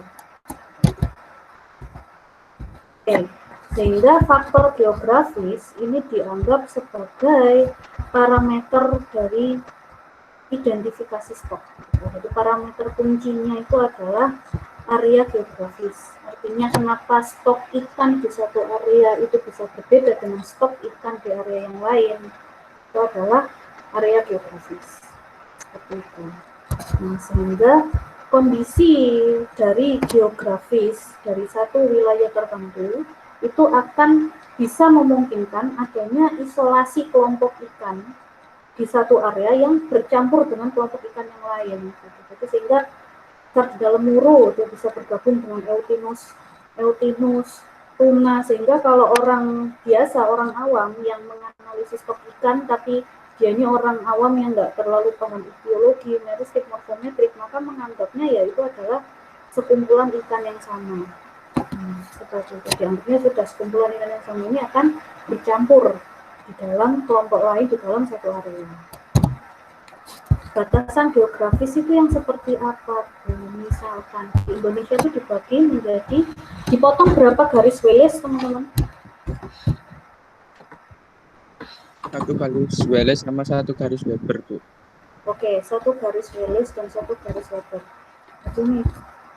Oke, sehingga faktor geografis ini dianggap sebagai parameter dari identifikasi stok. Jadi parameter kuncinya itu adalah area geografis. Artinya kenapa stok ikan di satu area itu bisa berbeda dengan stok ikan di area yang lain, itu adalah area geografis. Seperti itu. Nah, sehingga kondisi dari geografis dari satu wilayah tertentu itu akan bisa memungkinkan adanya isolasi kelompok ikan di satu area yang bercampur dengan kelompok ikan yang lain. Jadi sehingga Sardinella lemuru dia bisa bergabung dengan Eutinus, tuna, sehingga kalau orang biasa, orang awam yang menganalisis stok ikan, tapi dianya orang awam yang nggak terlalu paham biologi, meristik, morfometrik, maka menganggapnya ya itu adalah sekumpulan ikan yang sama. Seperti itu, dianggapnya sudah sekumpulan ikan yang sama ini akan bercampur di dalam kelompok lain di dalam satu area. Batasan geografis itu yang seperti apa? Misalkan di Indonesia itu dibagi menjadi, dipotong berapa garis Wallace, teman-teman? Satu garis Wallace sama satu garis Weber, Bu. Oke, satu garis Wallace dan satu garis Weber. Jadi ini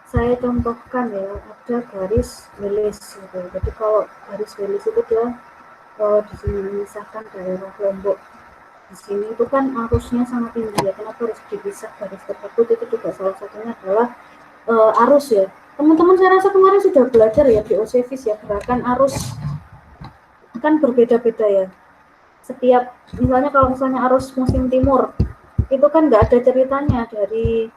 saya contohkan ya, ada garis Wallace gitu. Jadi kalau garis Wallace itu dia di sini memisahkan daerah Lombok. Di sini itu kan arusnya sangat tinggi ya. Kenapa harus dipisah garis tersebut? Itu juga salah satunya adalah arus ya. Teman-teman saya rasa kemarin sudah belajar ya di OSEVIS ya, gerakan arus kan berbeda-beda ya. Setiap misalnya kalau misalnya arus musim timur itu kan nggak ada ceritanya dari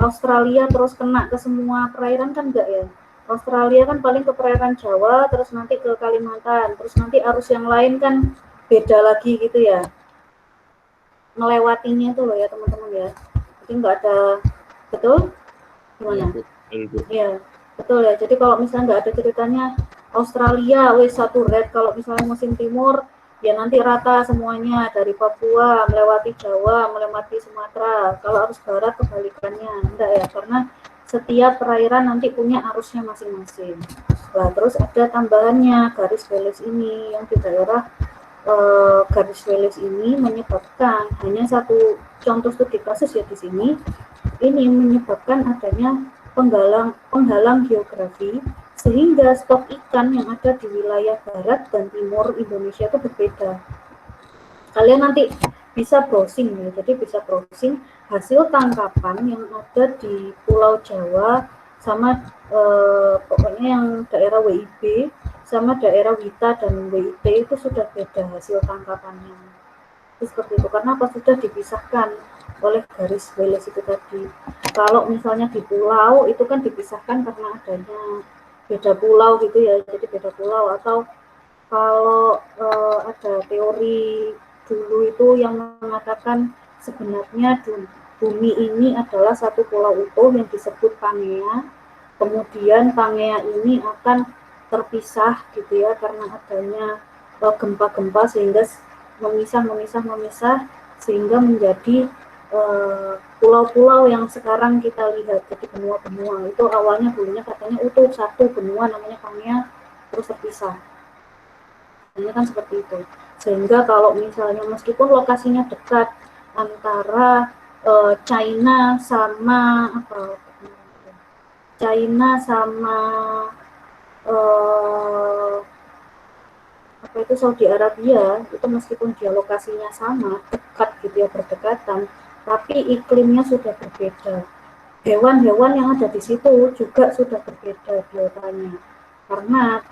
Australia terus kena ke semua perairan kan enggak ya. Australia kan paling ke perairan Jawa, terus nanti ke Kalimantan, terus nanti arus yang lain kan beda lagi gitu ya. Melewatinya itu loh ya teman-teman ya. Jadi nggak ada, betul? Gimana? Iya, betul ya. Jadi kalau misalnya nggak ada ceritanya Australia, satu red, kalau misalnya musim timur, ya nanti rata semuanya dari Papua melewati Jawa, melewati Sumatera. Kalau arus barat kebalikannya, enggak ya, karena setiap perairan nanti punya arusnya masing-masing. Nah, terus ada tambahannya garis Wallace ini yang di daerah garis Wallace ini menyebabkan hanya satu contoh studi kasus ya di sini, ini menyebabkan adanya penghalang geografi, sehingga stok ikan yang ada di wilayah barat dan timur Indonesia itu berbeda. Kalian nanti bisa browsing ya, jadi bisa browsing hasil tangkapan yang ada di Pulau Jawa sama pokoknya yang daerah WIB sama daerah WITA dan WIT itu sudah beda hasil tangkapannya. Itu seperti itu, karena apa, sudah dipisahkan oleh garis Wallace itu tadi. Kalau misalnya di pulau itu kan dipisahkan karena adanya beda pulau gitu ya, jadi beda pulau. Atau kalau ada teori dulu itu yang mengatakan sebenarnya bumi ini adalah satu pulau utuh yang disebut Pangea, kemudian Pangea ini akan terpisah gitu ya karena adanya gempa-gempa sehingga memisah sehingga menjadi pulau-pulau yang sekarang kita lihat, jadi benua-benua. Itu awalnya dulunya katanya utuh satu benua namanya Pangea, terus terpisah. Ini kan seperti itu. Sehingga kalau misalnya meskipun lokasinya dekat antara China sama Saudi Arabia, itu meskipun dia lokasinya sama, dekat gitu ya, berdekatan, tapi iklimnya sudah berbeda. Hewan-hewan yang ada di situ juga sudah berbeda biotanya, karena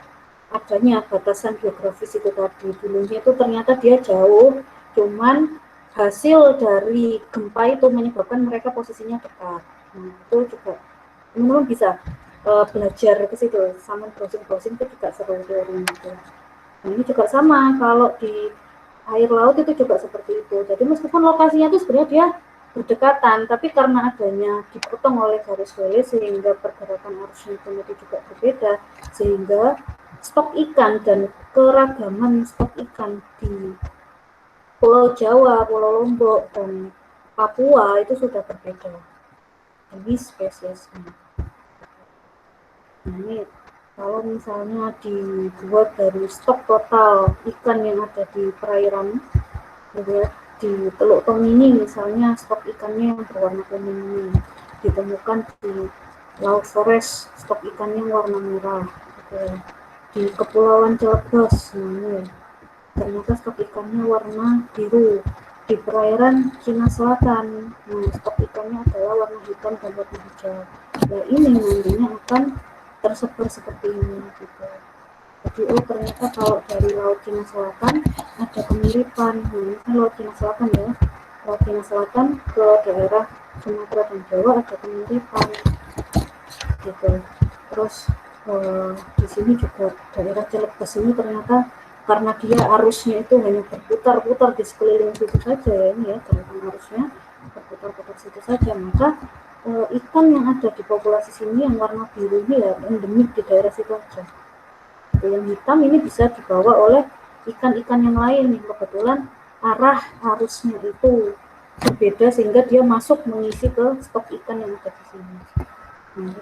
adanya batasan geografis itu tadi. Dulunya itu ternyata dia jauh, cuman hasil dari gempa itu menyebabkan mereka posisinya dekat. Nah, itu juga teman-teman bisa belajar ke situ, sama browsing itu juga seru teorinya gitu. Nah, ini juga sama, kalau di air laut itu juga seperti itu. Jadi meskipun lokasinya itu sebenarnya dia berdekatan, tapi karena adanya dipotong oleh garis Wallace sehingga pergerakan arusnya itu juga berbeda, sehingga stok ikan dan keragaman stok ikan di Pulau Jawa, Pulau Lombok, dan Papua itu sudah berbeda dari spesiesnya. Nah, ini kalau misalnya dibuat dari stok total ikan yang ada di perairan, gitu ya, di Teluk Tomini misalnya stok ikannya yang berwarna kuning ini ditemukan di Laut Flores stok ikannya warna merah, gitu ya. Di Kepulauan Celebes, nah, ternyata stok ikannya warna biru. Di perairan Cina Selatan, nah, stok ikannya adalah warna hitam dan warna hijau. Nah, ini nantinya akan tersebar seperti ini gitu. Jadi ternyata kalau dari Laut Cina Selatan ada kemiripan. Nah, ini kan Laut Cina Selatan ya. Laut Cina Selatan ke daerah Sumatera dan Jawa ada kemiripan gitu. Terus di sini juga daerah Celebes ini ternyata karena dia arusnya itu hanya berputar-putar di sekeliling situ saja ya, ini ya, karena arusnya berputar-putar situ saja, maka ikan yang ada di populasi sini yang warna biru ini ya endemik di daerah situ aja. Yang hitam ini bisa dibawa oleh ikan-ikan yang lain yang kebetulan arah arusnya itu berbeda sehingga dia masuk mengisi ke stok ikan yang ada di sini. Nah,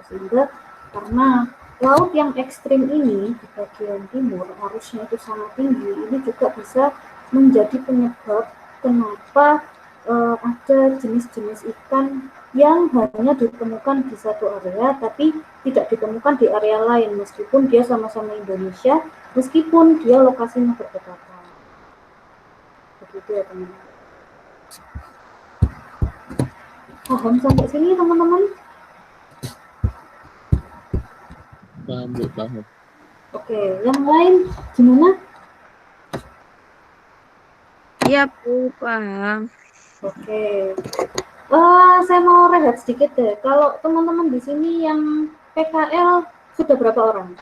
sehingga karena laut yang ekstrim ini di bagian timur arusnya itu sangat tinggi, ini juga bisa menjadi penyebab kenapa ada jenis-jenis ikan yang hanya ditemukan di satu area tapi tidak ditemukan di area lain meskipun dia sama-sama Indonesia, meskipun dia lokasinya berdekatan. Begitu ya teman-teman. Paham sampai sini teman-teman? Paham, Bu, paham. Oke, yang lain gimana? Iya, Bu, paham. Oke. Saya mau rehat sedikit deh. Kalau teman-teman di sini yang PKL sudah berapa orang?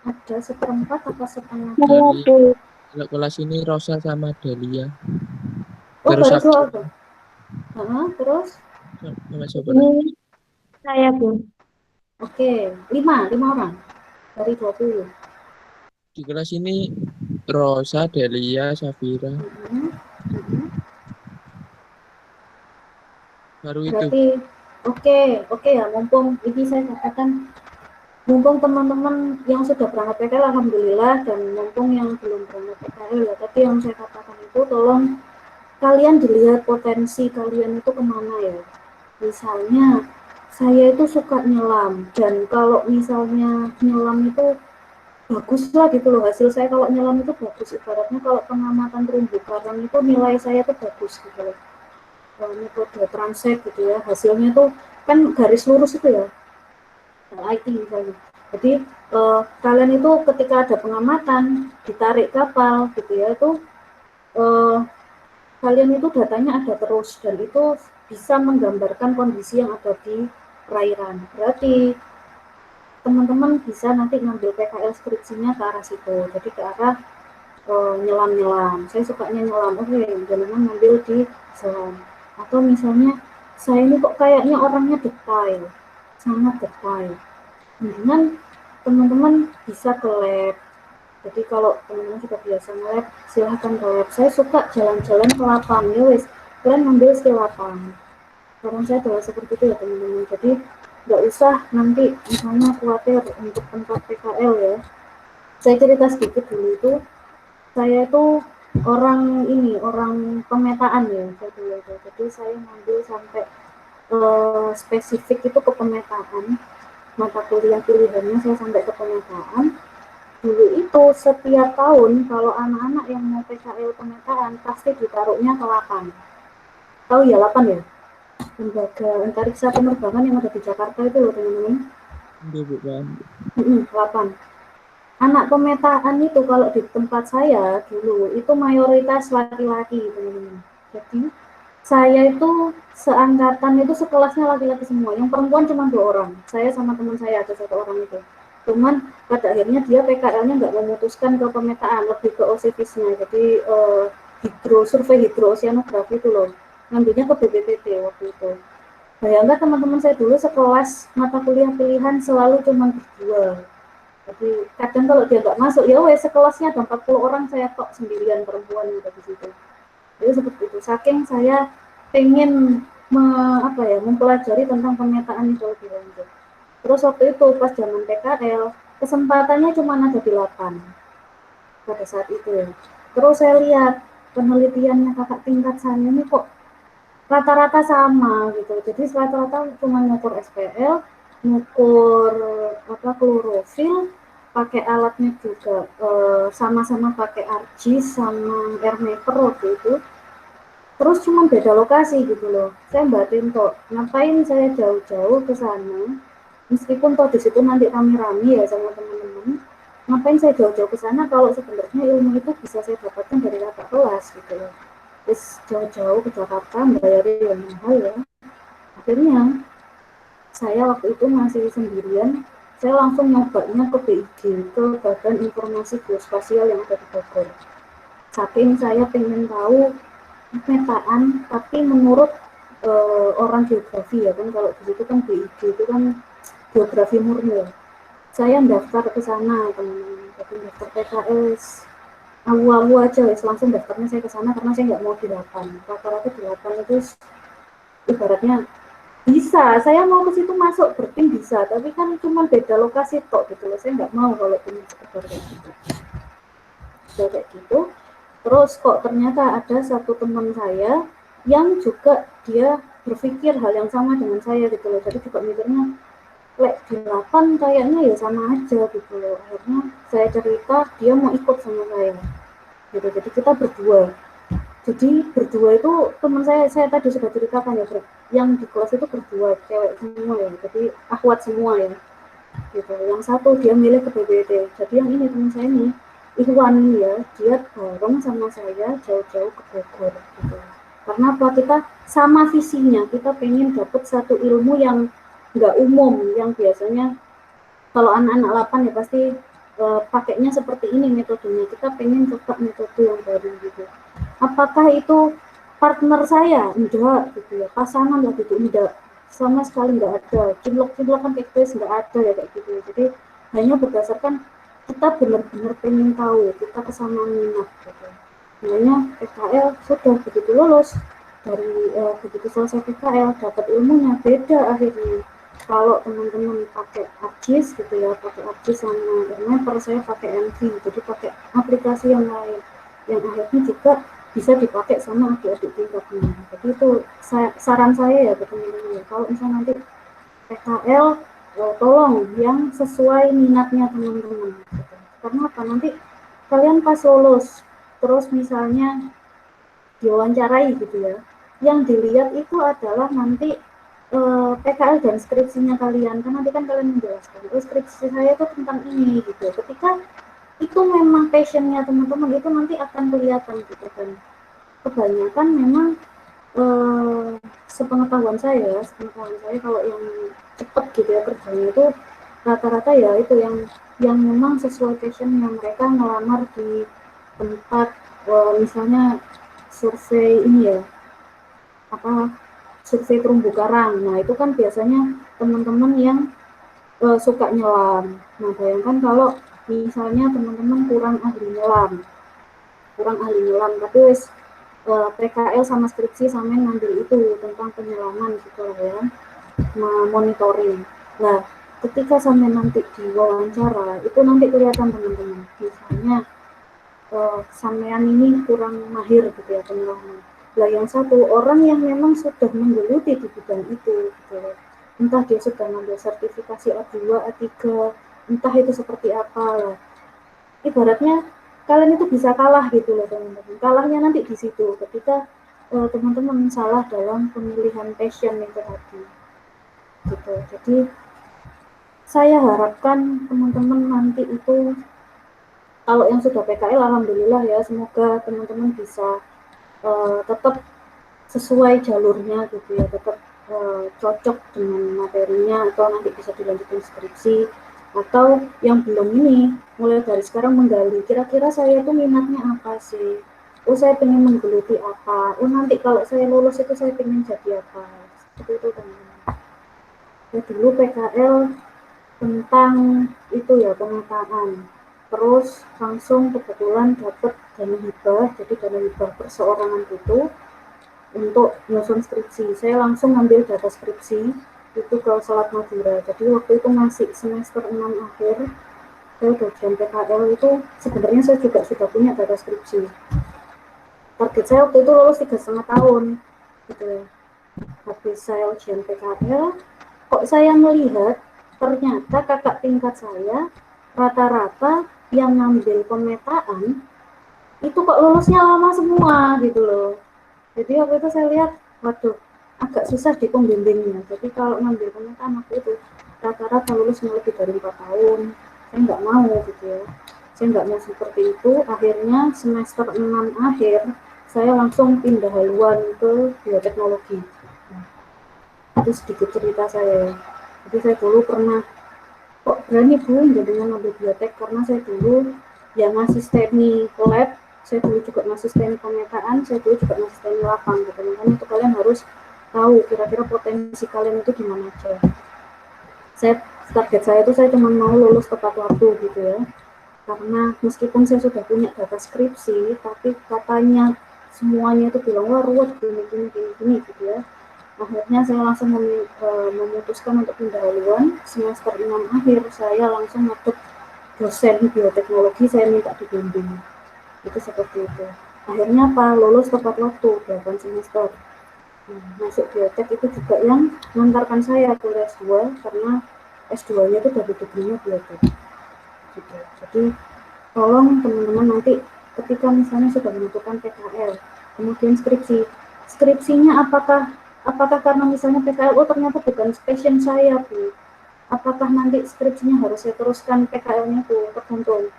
Ada seperempat atau setengah? Dari kalau kelas ini Rosa sama Dahlia. Oh, Terus baru aku 2 orang. Terus? sama siapa? Ini saya, Bu. Oke, 5 orang dari 20. Di kelas ini Rosa, Dahlia, Safira. Baru itu. Berarti oke ya, mumpung ini saya katakan, mumpung teman-teman yang sudah berangkat PKL alhamdulillah, dan mumpung yang belum berangkat PKL ya, tapi yang saya katakan itu tolong kalian dilihat potensi kalian itu kemana ya. Misalnya saya itu suka nyelam, dan kalau misalnya nyelam itu bagus lah gitu loh, hasil saya kalau nyelam itu bagus, ibaratnya kalau pengamatan terumbu karang itu nilai saya tuh bagus gitu loh. Metode transek gitu ya, hasilnya tuh kan garis lurus itu ya, IT misalnya. Jadi kalian itu ketika ada pengamatan ditarik kapal gitu ya, itu kalian itu datanya ada terus, dan itu bisa menggambarkan kondisi yang ada di perairan. Berarti teman-teman bisa nanti ngambil PKL skripsinya ke arah situ, jadi ke arah nyelam-nyelam. Saya sukanya nyelam, oke, jangan ngambil di selam. Atau misalnya saya ini kok kayaknya orangnya detail, sangat detail, mendingan teman-teman bisa ke lab. Jadi kalau teman-teman sudah biasa nge-lab, silahkan ke lab. Saya suka jalan-jalan ke lapang, ya wes, kalian ngambil skill lapang. Saran saya adalah seperti itu ya teman-teman. Jadi nggak usah nanti misalnya khawatir untuk tempat PKL ya. Saya cerita sedikit dulu itu, saya itu orang pemetaan ya, saya dulu itu. Jadi saya ngambil sampai spesifik itu ke pemetaan, mata kuliah pilihannya saya sampai ke pemetaan. Dulu itu setiap tahun kalau anak-anak yang mau PKL pemetaan pasti ditaruhnya ke 8. Tahu ya 8 ya? Lembaga antariksa penerbangan yang ada di Jakarta itu loh teman-teman. Iya, Bu. 8. Anak pemetaan itu kalau di tempat saya dulu itu mayoritas laki-laki teman-teman. Jadi saya itu seangkatan itu sekelasnya laki-laki semua. Yang perempuan cuma 2 orang. Saya sama teman saya ada 1 orang itu. Cuman pada akhirnya dia PKL-nya nggak memutuskan ke pemetaan, lebih ke OSIFIS-nya. Jadi survei hidrooceanografi itu loh. Ngambilnya ke BPPT waktu itu. Bayangkan teman-teman saya dulu sekelas mata kuliah pilihan selalu cuma berdua. Jadi kadang kalau dia nggak masuk, ya wes sekelasnya ada 40 orang, saya tok sendirian perempuan yang ada di situ. Jadi seperti itu. Saking saya pengen mempelajari tentang pemetaan itu lebih lanjut. Terus waktu itu pas zaman PKL, kesempatannya cuma ada di 8 pada saat itu ya. Terus saya lihat penelitiannya kakak tingkat saya ini kok rata-rata sama gitu. Jadi rata-rata cuma ngukur SPL, ngukur klorofil, pakai alatnya juga sama-sama pakai ARGIS sama airmaker waktu itu. Terus cuma beda lokasi gitu loh. Saya batin kok, ngapain saya jauh-jauh ke sana? Meskipun toh di situ nanti rame-rame ya sama teman-teman. Ngapain saya jauh-jauh ke sana kalau sebenarnya ilmu itu bisa saya dapatkan dari kakak kelas gitu loh. Terus jauh-jauh ke Jakarta membayari yang mahal ya. Akhirnya saya waktu itu masih sendirian, saya langsung nyobanya ke BIG, ke Badan Informasi Geospasial yang ada di Bogor. Saking saya pengen tahu pemetaan, tapi menurut orang geografi ya kan, kalau di situ kan BIG itu kan geografi murni ya. Saya daftar ke sana teman-teman, jadi daftar PKS awu-awu aja wes, langsung daftarnya saya ke sana karena saya nggak mau di 8. Rata-rata di 8 itu ibaratnya bisa, saya mau ke situ masuk bertim bisa, tapi kan cuma beda lokasi tok gitu loh. Saya nggak mau kalau punya sekedar kayak gitu. Kayak gitu. Terus kok ternyata ada satu teman saya yang juga dia berpikir hal yang sama dengan saya gitu loh. Jadi juga mikirnya lek di 8 kayaknya ya sama aja gitu loh. Akhirnya saya cerita, dia mau ikut sama saya gitu. Jadi kita berdua. Jadi berdua itu teman saya tadi sudah ceritakan ya, yang di kelas itu berdua cewek semua ya, jadi akhwat semua ya gitu. Yang satu dia milih ke BBD, jadi yang ini teman saya nih Ikhwan ya, dia bareng sama saya jauh-jauh ke Bogor gitu. Karena apa, kita sama visinya, kita pengen dapat satu ilmu yang nggak umum, yang biasanya kalau anak-anak 8 ya pasti pakainya seperti ini metodenya. Kita pengen coba metode yang baru gitu. Apakah itu partner saya? Enggak gitu ya, pasangan lah gitu, enggak, sama sekali enggak ada. Cinlok-cinlokan kayak gitu enggak ada ya kayak gitu. Jadi hanya berdasarkan kita benar-benar pengen tahu, kita kesamaan minat gitu. Makanya PKL sudah begitu lulus dari begitu selesai PKL dapat ilmunya beda akhirnya. Kalau teman-teman pakai ARGIS gitu ya, pakai ARGIS sama airmaker, saya pakai MV, jadi pakai aplikasi yang lain yang akhirnya juga bisa dipakai sama adik-adik tingkatnya. Jadi itu saran saya ya ke teman-teman, kalau misalnya nanti PKL tolong yang sesuai minatnya teman-teman gitu. Karena apa, nanti kalian pas lulus terus misalnya diwawancarai gitu ya, yang dilihat itu adalah nanti PKL dan skripsinya kalian, kan nanti kan kalian menjelaskan skripsi saya itu tentang ini gitu. Ketika itu memang passionnya teman-teman, itu nanti akan kelihatan gitu kan. Kebanyakan memang sepengetahuan saya kalau yang cepat gitu ya kerjanya itu rata-rata ya itu yang memang sesuai passionnya mereka ngelamar di tempat misalnya survei ini ya, apa, survei terumbu karang. Nah itu kan biasanya teman-teman yang suka nyelam. Nah bayangkan kalau misalnya teman-teman kurang ahli nyelam tapi wis PKL sama skripsi sama ngambil itu tentang penyelaman gitu lah ya, monitoring. Nah ketika sampai nanti diwawancara itu nanti kelihatan teman-teman, misalnya sampean ini kurang mahir gitu ya penyelaman. Lah yang satu orang yang memang sudah menggeluti di bidang itu gitu loh. Entah dia sudah ngambil sertifikasi A2, A3, entah itu seperti apa lah. Ibaratnya kalian itu bisa kalah gitu loh teman-teman. Kalahnya nanti di situ ketika teman-teman salah dalam pemilihan passion itu tadi. Gitu. Jadi saya harapkan teman-teman nanti itu kalau yang sudah PKL alhamdulillah ya, semoga teman-teman bisa tetap sesuai jalurnya gitu ya, tetap cocok dengan materinya atau nanti bisa dilanjutkan skripsi. Atau yang belum ini mulai dari sekarang menggali kira-kira saya itu minatnya apa sih, oh saya pengen menggeluti apa, oh nanti kalau saya lulus itu saya pengen jadi apa, seperti itu teman-teman. Ya dulu PKL tentang itu ya pemetaan, terus langsung kebetulan dapat dana hibah, jadi dana hibah perseorangan itu untuk nyusun skripsi. Saya langsung ngambil data skripsi itu ke Selat Madura. Jadi waktu itu masih semester 6 akhir, saya udah ujian PKL itu sebenarnya saya juga sudah punya data skripsi. Target saya waktu itu lulus 3,5 tahun gitu ya. Habis saya ujian PKL, kok saya melihat ternyata kakak tingkat saya rata-rata yang ngambil pemetaan itu kok lulusnya lama semua gitu loh. Jadi waktu itu saya lihat, waduh, agak susah di pembimbingnya. Jadi kalau ngambil pemetaan waktu itu rata-rata lulus lebih dari 4 tahun. Saya nggak mau gitu ya. Saya nggak mau seperti itu. Akhirnya semester 6 akhir saya langsung pindah haluan ke bioteknologi. Nah, itu sedikit cerita saya. Jadi saya dulu pernah, kok berani Bu jadi ngambil biotek, karena saya dulu yang ngasisteni lab, saya dulu juga ngasisteni pemetaan, saya dulu juga ngasisteni lapang gitu. Makanya itu kalian harus tahu kira-kira potensi kalian itu gimana aja. Target saya itu saya cuma mau lulus tepat waktu gitu ya, karena meskipun saya sudah punya data skripsi tapi katanya semuanya itu bilang wah ruwet gini gitu ya. Akhirnya saya langsung memutuskan untuk pindah haluan. Semester 6 akhir saya langsung masuk dosen bioteknologi, saya minta dibimbing. Itu seperti itu. Akhirnya apa? Lulus tepat waktu 8 semester. Masuk biotek itu juga yang mengantarkan saya ke S2, karena S2-nya itu dari degree-nya biotek. Gitu. Jadi tolong teman-teman nanti ketika misalnya sudah menentukan PKL, kemudian skripsinya apakah karena misalnya PKL, oh ternyata bukan passion saya Bu, apakah nanti skripsinya harus saya teruskan PKL-nya Bu, tergantung.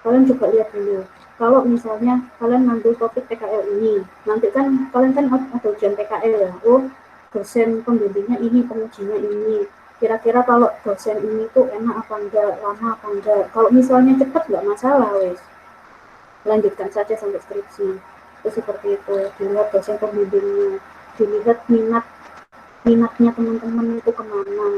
Kalian juga lihat dulu, kalau misalnya kalian ngambil topik PKL ini, nanti kan kalian kan ada ujian PKL ya, oh dosen pembimbingnya ini, pengujinya ini, kira-kira kalau dosen ini tuh enak apa enggak, lama apa enggak. Kalau misalnya cepat nggak masalah wes, lanjutkan saja sampai skripsi. Itu seperti itu, dilihat dosen pembimbingnya, dilihat minatnya teman-teman itu kemana.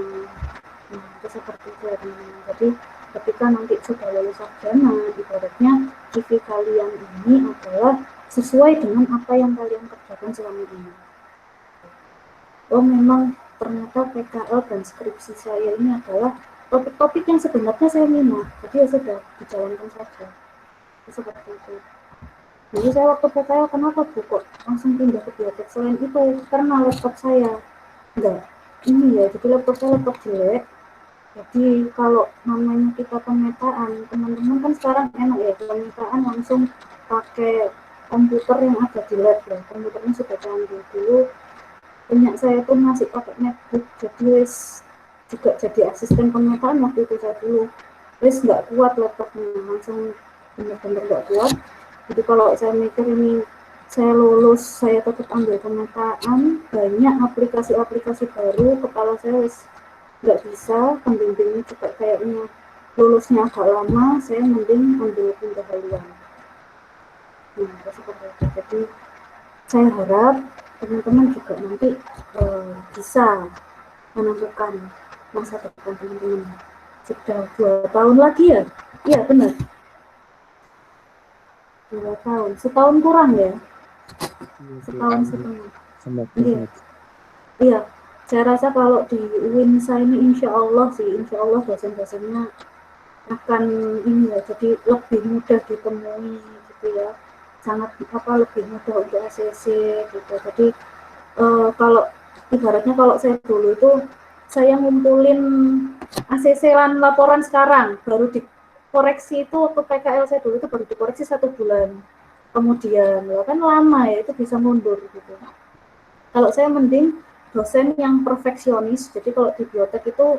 Nah itu seperti itu ya teman-teman. Jadi ketika nanti sudah lulus sarjana, ibaratnya CV kalian ini adalah sesuai dengan apa yang kalian kerjakan selama ini. Oh memang ternyata PKL dan skripsi saya ini adalah topik-topik yang sebenarnya saya minat, jadi ya sudah dijalankan saja. Seperti itu. Jadi saya waktu PKL kenapa Bu kok langsung pindah ke biotek? Selain itu karena laptop saya enggak, ini ya, jadi laptop jelek. Jadi kalau namanya kita pemetaan, teman-teman kan sekarang enak ya, pemetaan langsung pakai komputer yang ada di lab ya, komputernya sudah canggih. Dulu punya saya pun masih pakai netbook, jadi wis juga jadi asisten pemetaan waktu itu saya dulu. Wis nggak kuat laptopnya, langsung bener-bener nggak kuat. Jadi kalau saya mikir ini saya lulus, saya tetap ambil pemetaan, banyak aplikasi-aplikasi baru, kepala saya wis nggak bisa, pembimbingnya juga kayaknya lulusnya agak lama, saya mending ambil pindah haluan. Nah, seperti itu. Jadi saya harap teman-teman juga nanti bisa menentukan masa depan teman-teman. Sudah 2 tahun lagi ya? Iya benar. 2 tahun, setahun kurang ya? Setahun setengah. Semoga. Iya. Saya rasa kalau di UINSA ini insya Allah dosen-dosennya akan ini ya, jadi lebih mudah ditemui gitu ya, sangat lebih mudah untuk ACC gitu. Jadi kalau ibaratnya kalau saya dulu itu saya ngumpulin ACC laporan sekarang baru dikoreksi itu waktu PKL saya dulu itu baru dikoreksi 1 bulan kemudian, ya kan lama ya, itu bisa mundur gitu. Kalau saya mending dosen yang perfeksionis, jadi kalau di biotek itu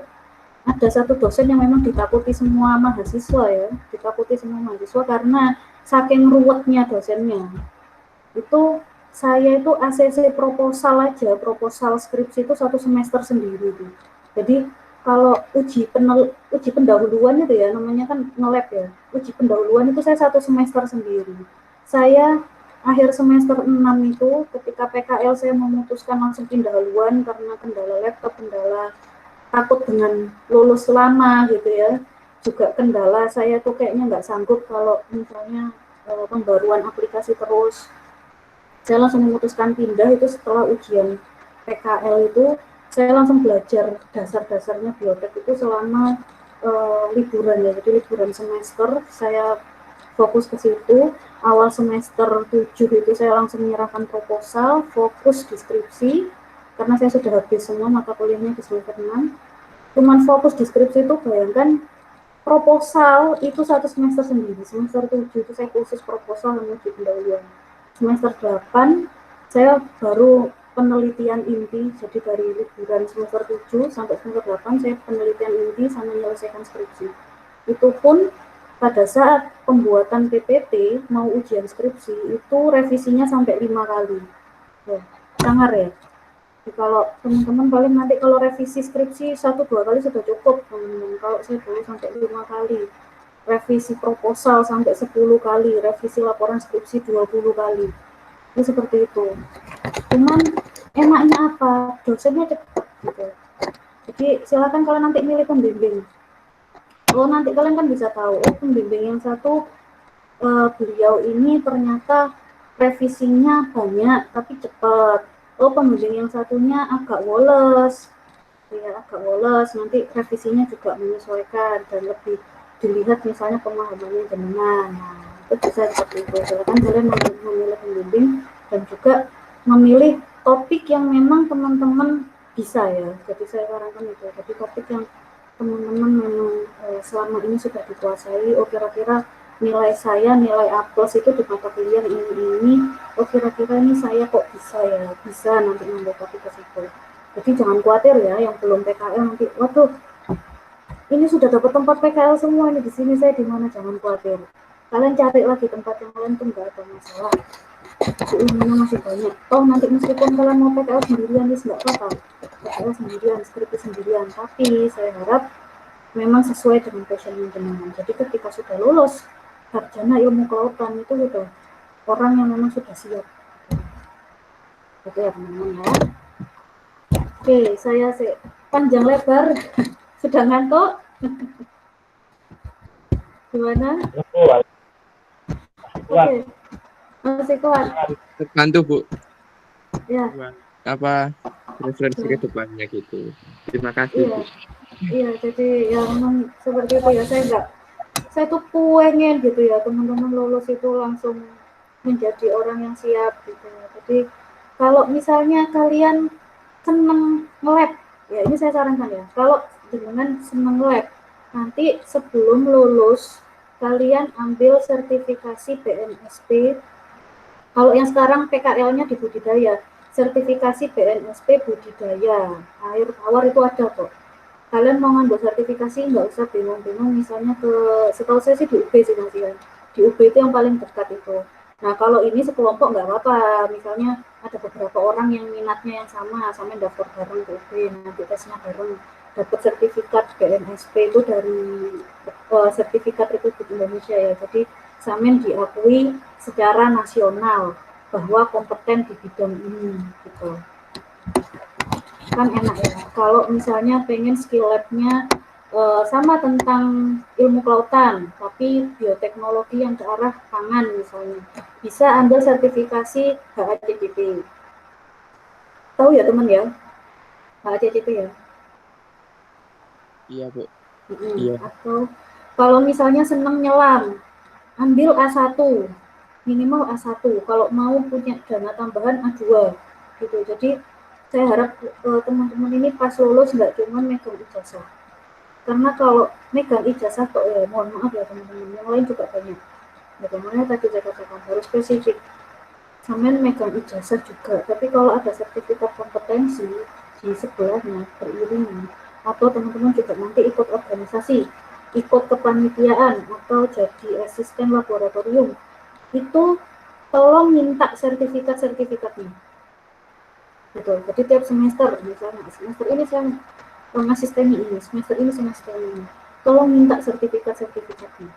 ada satu dosen yang memang ditakuti semua mahasiswa ya, ditakuti semua mahasiswa karena saking ruwetnya dosennya. Itu saya itu ACC proposal aja, proposal skripsi itu 1 semester sendiri tuh. Jadi kalau uji pendahuluan itu ya, namanya kan nge-lab ya, uji pendahuluan itu saya 1 semester sendiri. Saya akhir semester 6 itu ketika PKL saya memutuskan langsung pindah haluan karena kendala laptop, kendala takut dengan lulus lama gitu ya, juga kendala saya tuh kayaknya nggak sanggup kalau misalnya pembaruan aplikasi terus. Saya langsung memutuskan pindah itu setelah ujian PKL itu, saya langsung belajar dasar-dasarnya biotek itu selama liburan ya, jadi liburan semester saya fokus ke situ. Awal semester 7 itu saya langsung menyerahkan proposal, fokus deskripsi, karena saya sudah habis semua mata kuliahnya di semester 6. Cuman fokus deskripsi itu bayangkan, proposal itu 1 semester sendiri. Semester 7 itu saya khusus proposal menuju pendahuluan. Semester 8 saya baru penelitian inti, jadi dari liburan semester 7 sampai semester 8 saya penelitian inti sama menyelesaikan skripsi. Itu pun pada saat pembuatan PPT mau ujian skripsi itu revisinya sampai 5 kali. Ya, sangar ya. Jadi kalau teman-teman paling nanti kalau revisi skripsi 1-2 kali sudah cukup teman-teman. Kalau saya dulu sampai 5 kali. Revisi proposal sampai 10 kali, revisi laporan skripsi 20 kali. Itu seperti itu. Cuman enaknya apa? Dosennya cepat gitu. Jadi silakan kalau nanti milih pembimbing. Nanti kalian kan bisa tahu, pembimbing yang satu beliau ini ternyata revisinya banyak tapi cepat. Pembimbing yang satunya agak woles, ya agak woles. Nanti revisinya juga menyesuaikan dan lebih dilihat misalnya pemahamannya jenengan. Nah, itu bisa seperti itu. Silakan kalian memilih pembimbing dan juga memilih topik yang memang teman-teman bisa ya. Jadi saya sarankan itu. Jadi topik yang teman-teman memang selama ini sudah dikuasai, kira-kira nilai saya, nilai A+ itu di mata kuliah ini, kira-kira ini saya kok bisa ya, bisa nanti ngambil topik ke situ. Jadi jangan khawatir ya, yang belum PKL nanti, waduh, ini sudah dapat tempat PKL semua ini di sini saya di mana, jangan khawatir. Kalian cari lagi tempat yang lain tuh nggak ada masalah. Ilmunya masih banyak. Nanti meskipun kalian mau PKL sendirian, nggak apa-apa. PKL sendirian, skripsi sendirian, tapi saya harap memang sesuai dengan passion teman-teman. Jadi ketika sudah lulus sarjana ilmu kelautan itu sudah orang yang memang sudah siap. Oke ya teman-teman ya. Oke, saya sih panjang lebar sudah ngantuk. Gimana? Oke. Masih kuat. Terbantu Bu. Ya. Apa referensi ke depannya gitu. Terima kasih. Iya. Iya, jadi ya memang seperti itu ya, saya tuh pengen gitu ya teman-teman lulus itu langsung menjadi orang yang siap gitu ya. Jadi kalau misalnya kalian seneng nge-lab, Ya ini saya sarankan ya, kalau dengan seneng lab, nanti sebelum lulus kalian ambil sertifikasi BNSP. Kalau yang sekarang PKL-nya di budidaya, sertifikasi BNSP budidaya air tawar itu ada kok. Kalian mau ngambil sertifikasi nggak usah bingung-bingung, misalnya setahu saya sih di UB sih Mas ya. Di UB itu yang paling dekat itu. Nah kalau ini sekelompok nggak apa-apa, misalnya ada beberapa orang yang minatnya yang sama daftar bareng ke UB, nanti tesnya bareng, dapat sertifikat BNSP itu dari sertifikat Republik Indonesia ya. Jadi Samen diakui secara nasional bahwa kompeten di bidang ini gitu. Kan enak ya. Kalau misalnya pengen skill lab-nya sama tentang ilmu kelautan, tapi bioteknologi yang ke arah pangan misalnya, bisa ambil sertifikasi HACCP. Tahu ya teman ya? HACCP ya? Iya, Bu. Iya. Atau kalau misalnya senang nyelam, ambil A1, minimal A1. Kalau mau punya dana tambahan A2 gitu. Jadi saya harap teman-teman ini pas lulus nggak cuma megang ijazah. Karena kalau megang ijazah kok ya mohon maaf ya teman-teman, yang lain juga banyak. Bagaimana tadi saya katakan harus spesifik. Samen megang ijazah juga, tapi kalau ada sertifikat kompetensi di sebelahnya beriringan, atau teman-teman juga nanti ikut organisasi, ikut kepanitiaan atau jadi asisten laboratorium, itu tolong minta sertifikatnya. Betul. Jadi tiap semester, misalnya semester ini saya mengasisteni ini, semester ini, tolong minta sertifikatnya.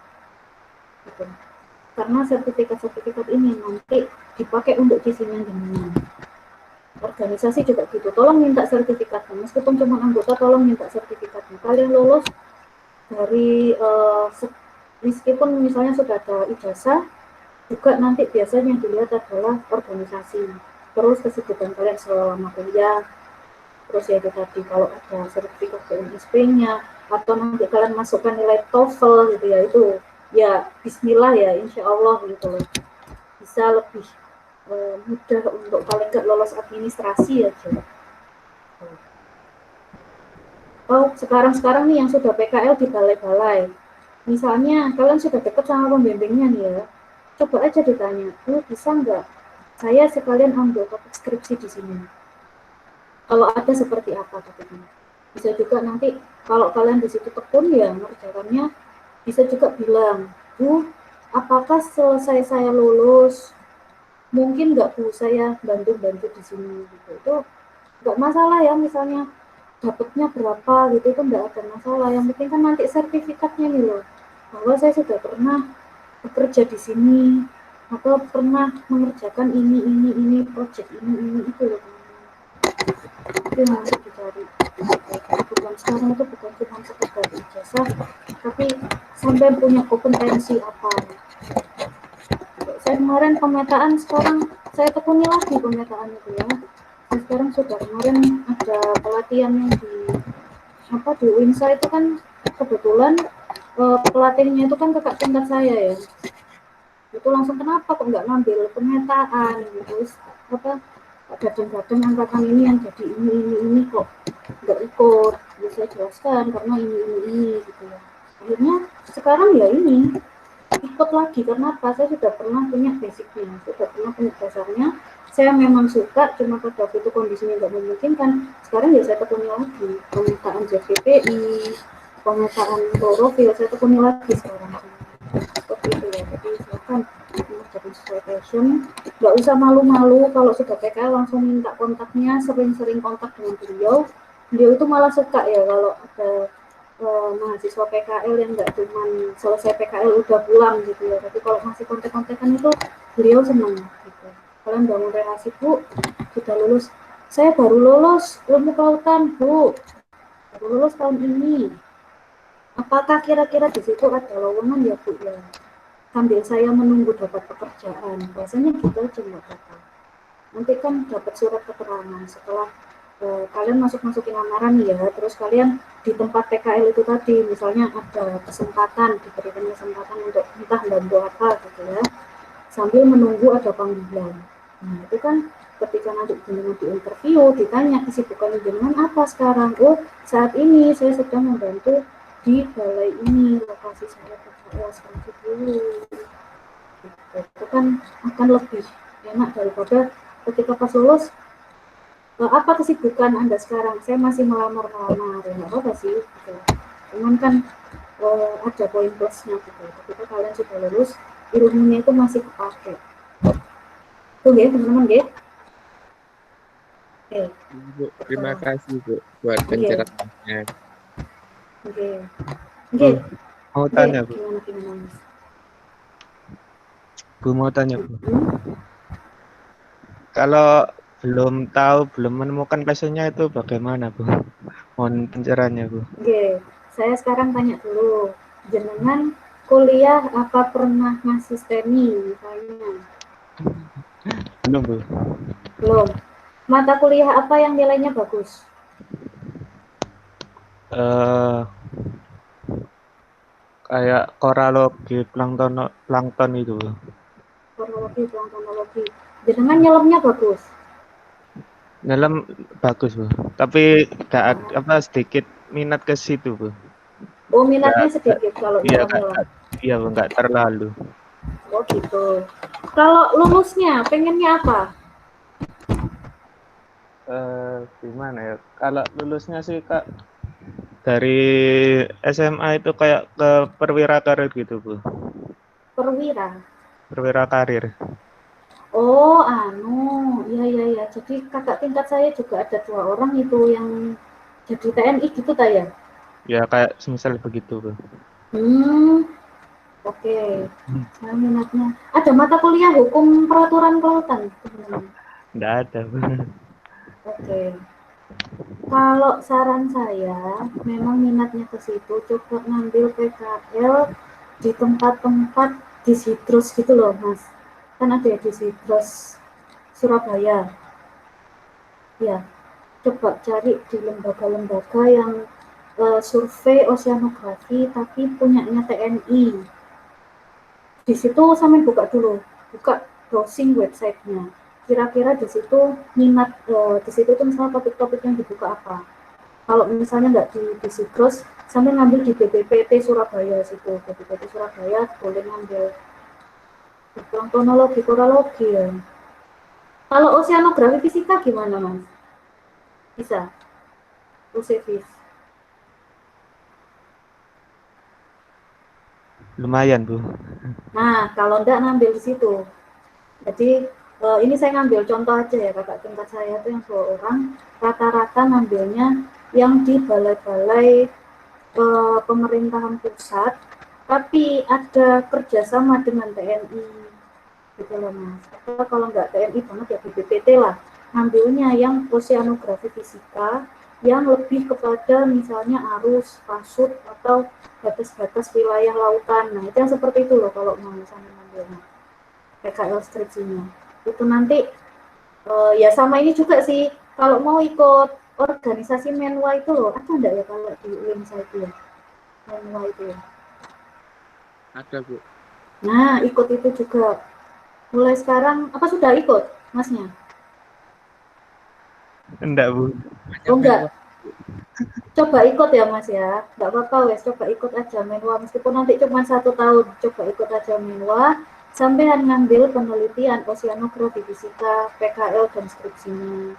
Betul. Karena sertifikat ini nanti dipakai untuk isinya dengan organisasi juga gitu. Tolong minta sertifikatnya, meskipun cuma anggota, tolong minta sertifikatnya. Kalian lulus dari meskipun misalnya sudah ada ijazah, juga nanti biasanya dilihat adalah organisasi. Terus kesibukan kalian selama kuliah, terus ya itu tadi kalau ada sertifikat BNSP-nya, atau nanti kalian masukkan nilai TOEFL gitu ya, itu ya bismillah ya, insya Allah gitu loh, bisa lebih mudah untuk paling nggak lolos administrasi aja. Oh sekarang nih yang sudah PKL di balai-balai, misalnya kalian sudah dekat sama pembimbingnya nih ya, coba aja ditanya, bisa nggak saya sekalian ambil topik skripsi di sini. Kalau ada seperti apa topiknya. Bisa juga nanti kalau kalian di situ tekun ya mengerjakannya, bisa juga bilang, Bu, apakah selesai saya lulus, mungkin nggak Bu saya bantu di sini gitu. Itu nggak masalah ya, misalnya dapatnya berapa gitu, itu nggak ada masalah. Yang penting kan nanti sertifikatnya nih loh, bahwa saya sudah pernah bekerja di sini, atau pernah mengerjakan ini project ini itu loh. Itu yang harus dicari. Bukan sekarang itu bukan cuma sekedar ijazah, tapi sampai punya kompetensi apa. Saya kemarin pemetaan, sekarang saya tekuni lagi pemetaan itu ya. Saya sekarang sudah kemarin ada pelatihan yang di UINSA itu kan kebetulan pelatihnya itu kan kakak tingkat saya ya. Itu langsung kenapa kok nggak ngambil pemetaan gitu, kadang-kadang angkatan ini yang jadi ini kok nggak ikut, bisa jelaskan karena ini gitu ya. Akhirnya sekarang ya ini ikut lagi, karena apa, saya sudah pernah punya basicnya, sudah pernah punya dasarnya, saya memang suka, cuma pada waktu itu kondisinya nggak memungkinkan. Sekarang ya saya tekuni lagi pemetaan JPPI, pemetaan klorofil, saya tekuni lagi sekarang. Seperti itu ya. Jadi silakan mengerjakan sesuai passion, nggak usah malu-malu kalau sudah PKL langsung minta kontaknya, sering-sering kontak dengan beliau itu malah suka ya kalau ada mahasiswa PKL yang nggak cuma selesai PKL udah pulang gitu ya, tapi kalau masih kontak-kontakan itu beliau senang gitu. Kalian bangun relasi, Bu, sudah lulus, saya baru lulus ilmu kelautan Bu, baru lulus tahun ini, apakah kira-kira di situ ada lowongan ya Bu ya, sambil saya menunggu dapat pekerjaan, biasanya gitu aja nggak apa-apa. Nanti kan dapat surat keterangan setelah kalian masukin lamaran ya, terus kalian di tempat PKL itu tadi, misalnya ada kesempatan, diberikan kesempatan untuk entah bantu apa gitu ya, sambil menunggu ada panggilan. Nah itu kan ketika nanti jenengan di interview ditanya kesibukan jenengan apa sekarang, oh saat ini saya sedang membantu di balai ini, lokasi saya PKL seperti dulu. Itu kan akan lebih enak daripada ketika pas lulus, apa kesibukan Anda sekarang? Saya masih melamar-melamar, ya nggak apa-apa sih gitu. Cuman kan ada poin plusnya gitu, ketika kalian sudah lulus ilmunya itu masih kepake. Tuh ya teman-teman ya. Oke. Bu, terima kasih Bu buat pencerahannya. Oke. Mau tanya Bu. Gimana Mas? Bu mau tanya Bu. Kalau belum tahu, belum menemukan passionnya itu bagaimana Bu? Mohon pencerahannya Bu. Oke, saya sekarang tanya dulu, jenengan kuliah apa pernah ngasisteni misalnya? Belum Bu. Belum. Mata kuliah apa yang nilainya bagus? Kayak koralogi, plankton itu Bu. Koralogi, planktonologi. Jenengan nyelamnya bagus? Nyelam bagus Bu. Tapi sedikit minat ke situ Bu. Oh minatnya sedikit kalau nyelam-nyelam. Iya Bu, nggak terlalu. Oh gitu. Kalau lulusnya pengennya apa? Gimana ya? Kalau lulusnya sih Kak dari SMA itu kayak ke perwira karir gitu Bu. Perwira karir. Oh iya. Jadi kakak tingkat saya juga ada 2 orang itu yang jadi TNI gitu ya? Ya kayak semisal begitu Bu. Oke. Saya minatnya. Ada mata kuliah hukum peraturan kelautan? Nggak ada Bu. Oke. Kalau saran saya, memang minatnya ke situ, coba ngambil PKL di tempat-tempat disidrus gitu loh, Mas. Kan ada disidrus Surabaya. Ya, coba cari di lembaga-lembaga yang survei oceanografi tapi punyanya TNI. Di situ sampai buka browsing websitenya. Kira-kira di situ minat di situ tuh misalnya topik-topik yang dibuka apa. Kalau misalnya nggak di Sidros, sambil ngambil di BPPT Surabaya situ. BPPT Surabaya boleh ngambil planktonologi, koralogi ya. Kalau oceanografi fisika gimana Mas? Bisa? Ocevis. Lumayan Bu. Nah, kalau enggak ngambil di situ. Jadi ini saya ngambil contoh aja ya, kakak tingkat saya itu yang 2 orang, rata-rata ngambilnya yang di balai-balai pemerintahan pusat, tapi ada kerjasama dengan TNI, gitu loh Mas. Atau kalau nggak TNI banget ya BPPT lah, ngambilnya yang oceanografi fisika, yang lebih kepada misalnya arus, pasut, atau batas-batas wilayah lautan. Nah itu yang seperti itu loh kalau mau misalnya ngambilnya PKL skripsinya. Itu nanti ya sama ini juga sih, kalau mau ikut organisasi Menwa itu loh, ada enggak ya kalau di UINSA itu ya? Menwa itu ya? Ada Bu. Nah, ikut itu juga. Mulai sekarang, apa sudah ikut Masnya? Enggak Bu. Oh enggak? Coba ikut ya Mas ya, enggak apa-apa wes, coba ikut aja Menwa, meskipun nanti cuma 1 tahun, coba ikut aja Menwa, sampean ngambil penelitian oceanografi fisika, PKL, dan skripsinya.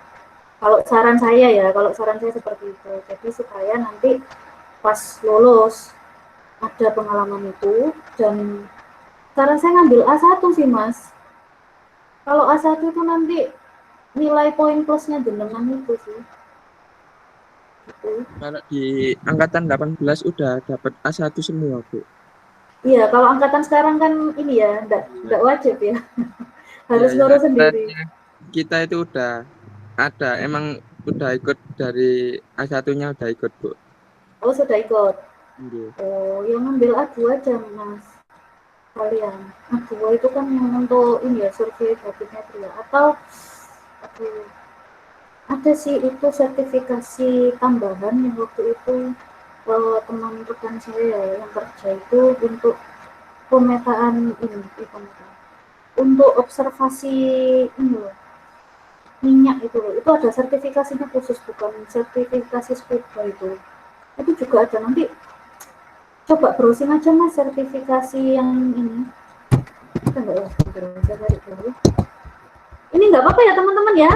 Kalau saran saya seperti itu. Jadi supaya nanti pas lulus ada pengalaman itu, dan saran saya ngambil A1 sih Mas. Kalau A1 itu nanti nilai poin plusnya jenengan itu sih. Gitu. Kalau di angkatan 18 udah dapat A1 semua Bu. Iya, kalau angkatan sekarang kan ini ya, enggak wajib ya. Harus Ya, ngurus sendiri. Kita itu udah ada, emang udah ikut dari A1-nya udah ikut Bu. Oh sudah ikut. Iya. Oh, yang ngambil A2 aja Mas. Kalian. A2 itu kan yang untuk ini ya, survei gravimetri ya. Atau ada sih itu sertifikasi tambahan yang waktu itu teman rekan saya yang kerja itu untuk pemetaan ini, untuk observasi ini loh, minyak itu loh, itu ada sertifikasinya khusus, bukan sertifikasi scuba itu juga ada. Nanti coba browsing aja mas sertifikasi yang ini. Kita nggak ya, saya cari dulu. Ini nggak apa-apa ya teman-teman ya.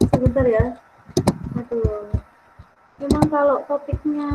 Sebentar ya. Aduh, memang kalau topiknya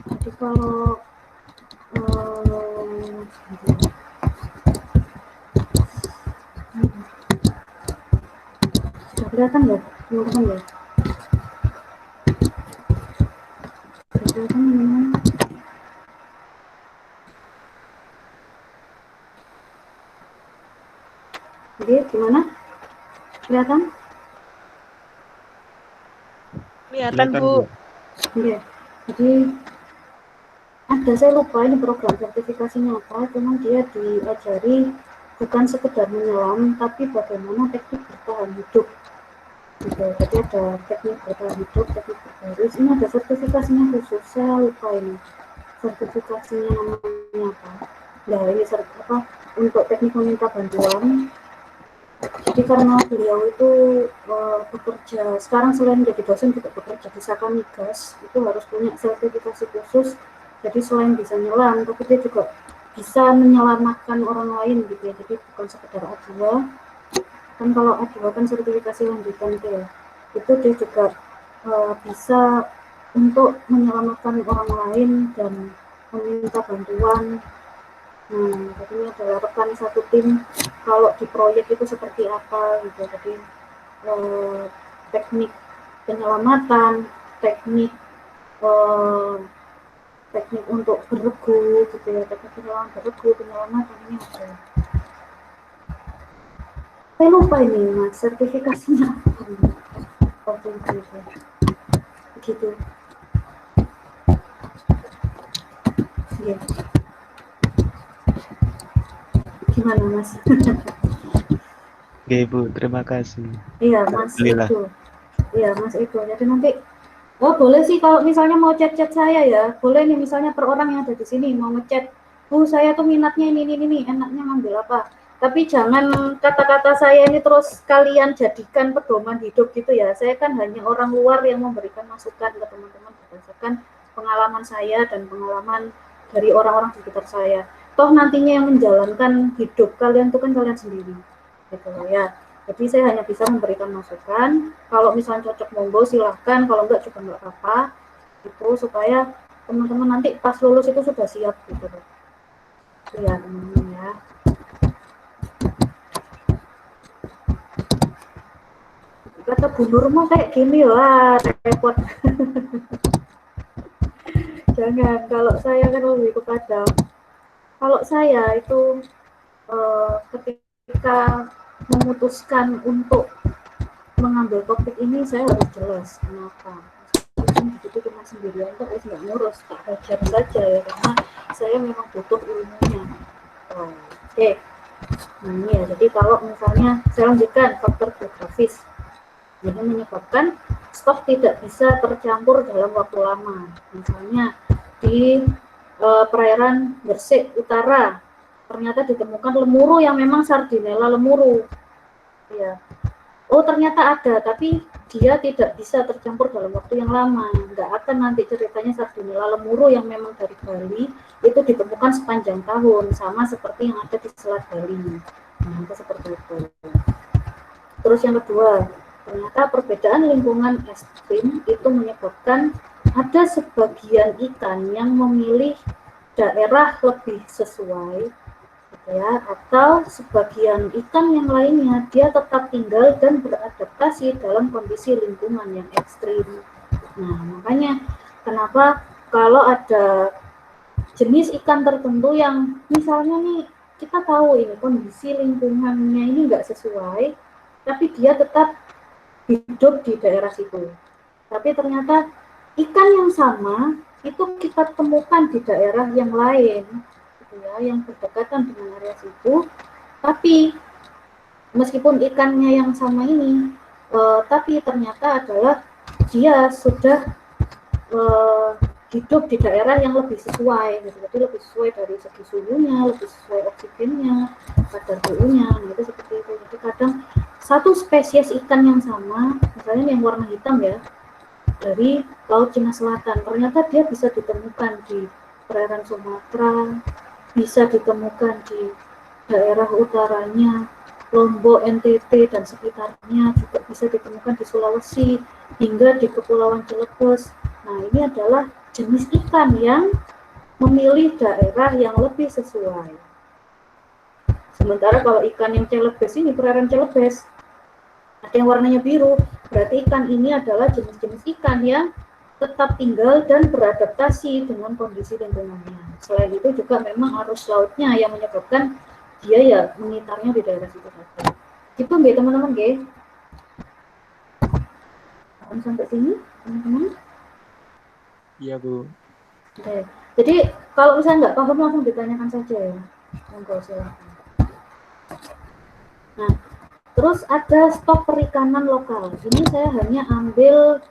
jadi kalau sudah kelihatan ya teman-teman ya, sudah kelihatan ya. Jadi gimana, kelihatan? Kelihatan Bu. Iya, jadi ada, saya lupa ini program sertifikasinya apa, cuman dia diajari bukan sekedar menyelam, tapi bagaimana teknik bertahan hidup. Gitu. Jadi ada teknik bertahan hidup, teknik berbaris. Ini ada sertifikasinya khusus, saya lupa ini sertifikasinya namanya apa. Nah ini apa untuk teknik meminta bantuan. Jadi karena beliau itu bekerja sekarang selain jadi dosen juga bekerja di Saka Migas, itu harus punya sertifikasi khusus. Jadi selain bisa nyelam, tapi dia juga bisa menyelamatkan orang lain gitu ya. Jadi bukan sekedar A2. Kan kalau A2 kan sertifikasi lanjutan tuh ya. Itu dia juga bisa untuk menyelamatkan orang lain dan meminta bantuan. Jadi ini adalah rekan satu tim kalau di proyek itu seperti apa gitu. Jadi teknik penyelamatan, teknik untuk berregu gitu ya, teknik penyelamatan ini ada. Saya lupa ini mas sertifikasinya apa gitu. Ya. Gimana mas? Oke Bu, terima kasih. Iya mas itu. Iya mas itu. Jadi nanti boleh sih kalau misalnya mau chat-chat saya ya, boleh nih misalnya per orang yang ada di sini mau ngechat, Bu saya tuh minatnya ini, enaknya ngambil apa. Tapi jangan kata-kata saya ini terus kalian jadikan pedoman hidup gitu ya. Saya kan hanya orang luar yang memberikan masukan ke teman-teman berdasarkan pengalaman saya dan pengalaman dari orang-orang di sekitar saya. Toh nantinya yang menjalankan hidup kalian itu kan kalian sendiri, gitu ya. Jadi saya hanya bisa memberikan masukan. Kalau misalnya cocok monggo silahkan, kalau enggak juga enggak apa-apa. Itu supaya teman-teman nanti pas lulus itu sudah siap gitu. Ya teman-teman ya. Kata Bu Nur mah kayak gini lah, repot. Jangan, kalau saya kan lebih kepada, kalau saya itu ketika memutuskan untuk mengambil topik ini saya harus jelas kenapa. Itu cuma sendirian kok nggak ngurus, tak belajar saja ya, karena saya memang butuh ilmunya. Oke. Nah ini ya, jadi kalau misalnya saya lanjutkan faktor geografis, jadi menyebabkan stok tidak bisa tercampur dalam waktu lama. Misalnya di perairan Gresik Utara ternyata ditemukan lemuru yang memang Sardinella lemuru. Ya. Oh ternyata ada, tapi dia tidak bisa tercampur dalam waktu yang lama. Nggak akan nanti ceritanya Sardinella lemuru yang memang dari Bali itu ditemukan sepanjang tahun, sama seperti yang ada di Selat Bali. Nah, itu seperti itu. Terus yang kedua, ternyata perbedaan lingkungan ekstrim itu menyebabkan ada sebagian ikan yang memilih daerah lebih sesuai, gitu ya, atau sebagian ikan yang lainnya dia tetap tinggal dan beradaptasi dalam kondisi lingkungan yang ekstrim. Nah, makanya kenapa kalau ada jenis ikan tertentu yang misalnya nih kita tahu ini kondisi lingkungannya ini nggak sesuai, tapi dia tetap hidup di daerah situ. Tapi ternyata ikan yang sama itu kita temukan di daerah yang lain, gitu ya, yang berdekatan dengan area situ. Tapi meskipun ikannya yang sama ini, tapi ternyata adalah dia sudah hidup di daerah yang lebih sesuai, gitu. Jadi lebih sesuai dari segi suhunya, lebih sesuai oksigennya, kadar pH-nya, gitu seperti itu. Jadi kadang satu spesies ikan yang sama, misalnya yang warna hitam ya, dari Laut Cina Selatan, ternyata dia bisa ditemukan di perairan Sumatera, bisa ditemukan di daerah utaranya, Lombok, NTT, dan sekitarnya, juga bisa ditemukan di Sulawesi, hingga di Kepulauan Celebes. Nah, ini adalah jenis ikan yang memilih daerah yang lebih sesuai. Sementara kalau ikan yang Celebes ini, perairan Celebes, ada yang warnanya biru, berarti ikan ini adalah jenis-jenis ikan yang tetap tinggal dan beradaptasi dengan kondisi lingkungannya. Selain itu juga memang arus lautnya yang menyebabkan dia ya mengitarnya di daerah situ saja. Gitu nggak teman-teman, nggih? Sampai sini, teman-teman? Iya, Bu. Oke. Jadi kalau misalnya nggak paham langsung ditanyakan saja ya. Monggo silakan. Nah, terus ada stok perikanan lokal. Ini saya hanya ambil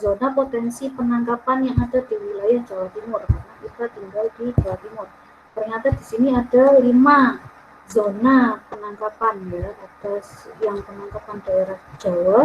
zona potensi penangkapan yang ada di wilayah Jawa Timur karena kita tinggal di Jawa Timur. Ternyata di sini ada 5 zona penangkapan ya. Ada yang penangkapan daerah Jawa,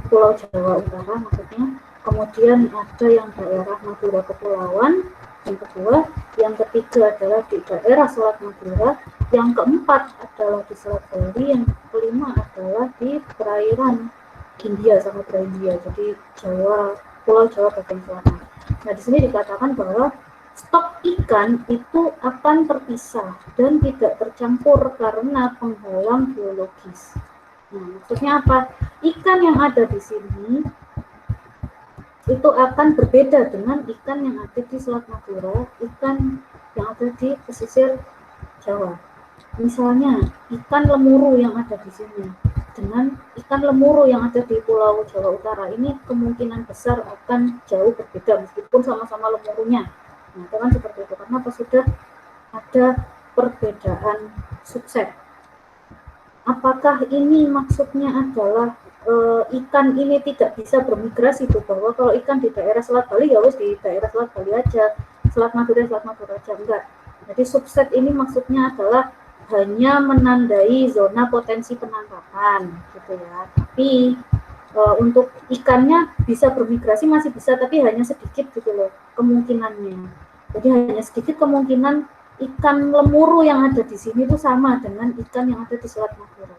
Pulau Jawa Utara maksudnya. Kemudian ada yang daerah Madura Kepulauan. Yang kedua, yang ketiga adalah di daerah Selat Madura. Yang keempat adalah di Selat Bali. Yang kelima adalah di perairan Hindia, Samudra Hindia. Jadi Jawa, Pulau Jawa bagian selatan. Nah, di sini dikatakan bahwa stok ikan itu akan terpisah dan tidak tercampur karena penghalang biologis. Nah, maksudnya apa? Ikan yang ada di sini itu akan berbeda dengan ikan yang ada di Selat Madura, ikan yang ada di pesisir Jawa. Misalnya ikan lemuru yang ada di sini dengan ikan lemuru yang ada di Pulau Jawa Utara, ini kemungkinan besar akan jauh berbeda meskipun sama-sama lemurunya. Nah, itu kan seperti itu karena sudah ada perbedaan subset. Apakah ini maksudnya adalah ikan ini tidak bisa bermigrasi, tuh bahwa kalau ikan di daerah Selat Bali ya wis di daerah Selat Bali aja, Selat Madura aja, enggak. Jadi subset ini maksudnya adalah hanya menandai zona potensi penangkapan gitu ya. Tapi untuk ikannya bisa bermigrasi masih bisa, tapi hanya sedikit gitu loh kemungkinannya. Jadi hanya sedikit kemungkinan ikan lemuru yang ada di sini itu sama dengan ikan yang ada di Selat Madura.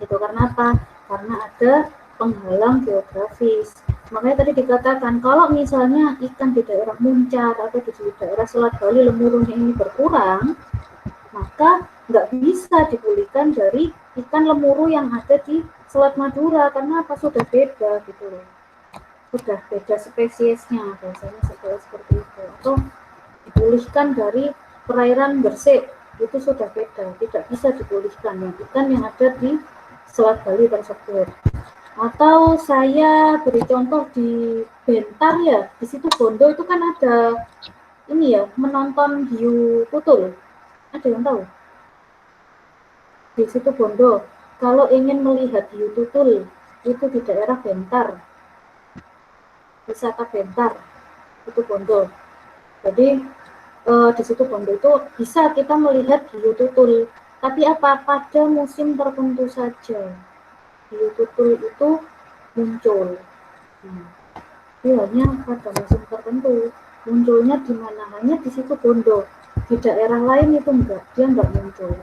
Itu karena apa? Karena ada penghalang geografis. Makanya tadi dikatakan kalau misalnya ikan di daerah Muncar atau di daerah Selat Bali lemurunya ini berkurang, maka nggak bisa dipulihkan dari ikan lemuru yang ada di Selat Madura karena apa? Sudah beda gitu loh. Sudah beda spesiesnya, biasanya seperti itu. Atau dipulihkan dari perairan Gresik, itu sudah beda, tidak bisa dipulihkan yang ikan yang ada di Selat Bali tersebut. Atau saya beri contoh di Bentar ya, di situ Bondo itu kan ada ini ya, menonton hiu tutul. Ada yang tahu? Di situ Bondo, kalau ingin melihat hiu tutul itu di daerah Bentar, wisata Bentar itu Bondo. Jadi di situ Bondo itu bisa kita melihat hiu tutul. Tapi apa? Pada musim tertentu saja hiu tutul itu muncul. Hanya pada musim tertentu. Munculnya di mana? Hanya di situ Bondo. Di daerah lain itu enggak, dia enggak muncul.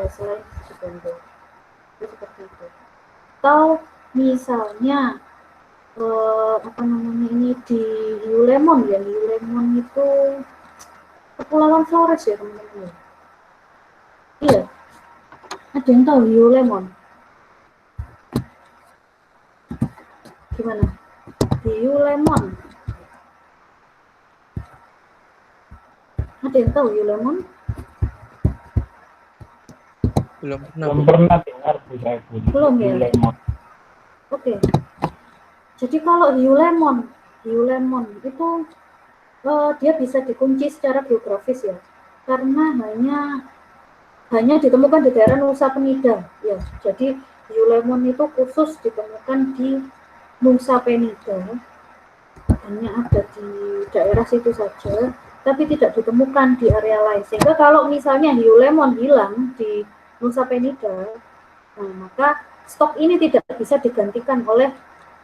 Selain di situ Bondo. Itu seperti itu. Atau misalnya ini di Hiu Lemon ya. Hiu Lemon itu Kepulauan Flores ya teman-teman. Iya. Ada yang tahu Hiu Lemon? Gimana? Hiu Lemon. Ada yang tahu hiu lemon? Belum pernah. Belum Bu. pernah dengar Bu saya Bu. Belum ya? Lemon. Oke. Jadi kalau hiu lemon itu dia bisa dikunci secara geografis ya, karena hanya ditemukan di daerah Nusa Penida ya. Jadi hiu lemon itu khusus ditemukan di Nusa Penida, hanya ada di daerah situ saja, tapi tidak ditemukan di area lain. Sehingga kalau misalnya hiu lemon hilang di Nusa Penida, nah, maka stok ini tidak bisa digantikan oleh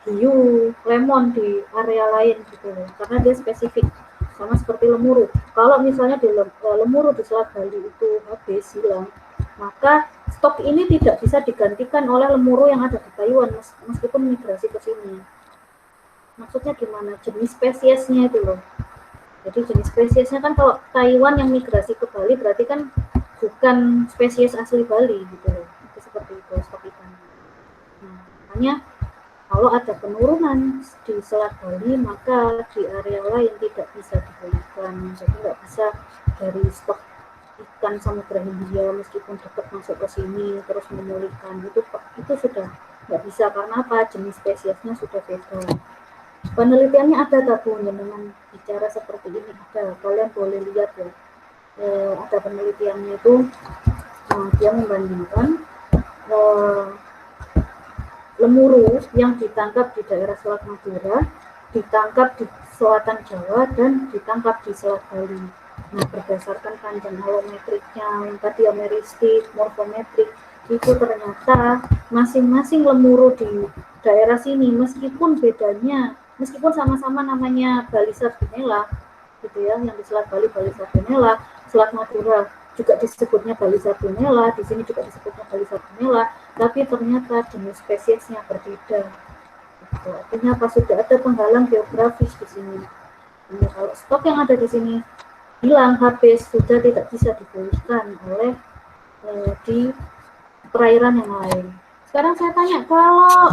hiu lemon di area lain gitu loh, karena dia spesifik. Sama seperti lemuru. Kalau misalnya di lemuru di Selat Bali itu habis hilang, maka stok ini tidak bisa digantikan oleh lemuru yang ada di Taiwan meskipun migrasi ke sini. Maksudnya gimana? Jenis spesiesnya itu loh. Jadi jenis spesiesnya kan kalau Taiwan yang migrasi ke Bali berarti kan bukan spesies asli Bali gitu loh. Itu seperti itu stok ikan. Nah, makanya kalau ada penurunan di Selat Bali, maka di area lain tidak bisa dipulihkan. Jadi nggak bisa dari stok ikan Samudra Hindia meskipun dekat masuk ke sini terus memulihkan. Itu sudah nggak bisa, karena apa? Jenis spesiesnya sudah beda. Penelitiannya ada tabung dengan bicara seperti ini ada. Kalian boleh lihat ya. Ada penelitiannya itu, dia membandingkan lemuru yang ditangkap di daerah Selat Madura, ditangkap di selatan Jawa, dan ditangkap di Selat Bali. Nah, berdasarkan panjang halometriknya, yang tadi meristik, morfometrik, itu ternyata masing-masing lemuru di daerah sini, meskipun sama-sama namanya Bali Sardinella, gitu ya, yang di Selat Bali Bali Sardinella, Selat Madura juga disebutnya Bali Sardinella, di sini juga disebutnya Bali Sardinella, tapi ternyata jenis spesiesnya berbeda. Gitu. Artinya apa? Sudah ada penghalang geografis di sini. Nah, kalau stok yang ada di sini hilang, habis, sudah tidak bisa dipulihkan oleh di perairan yang lain. Sekarang saya tanya, kalau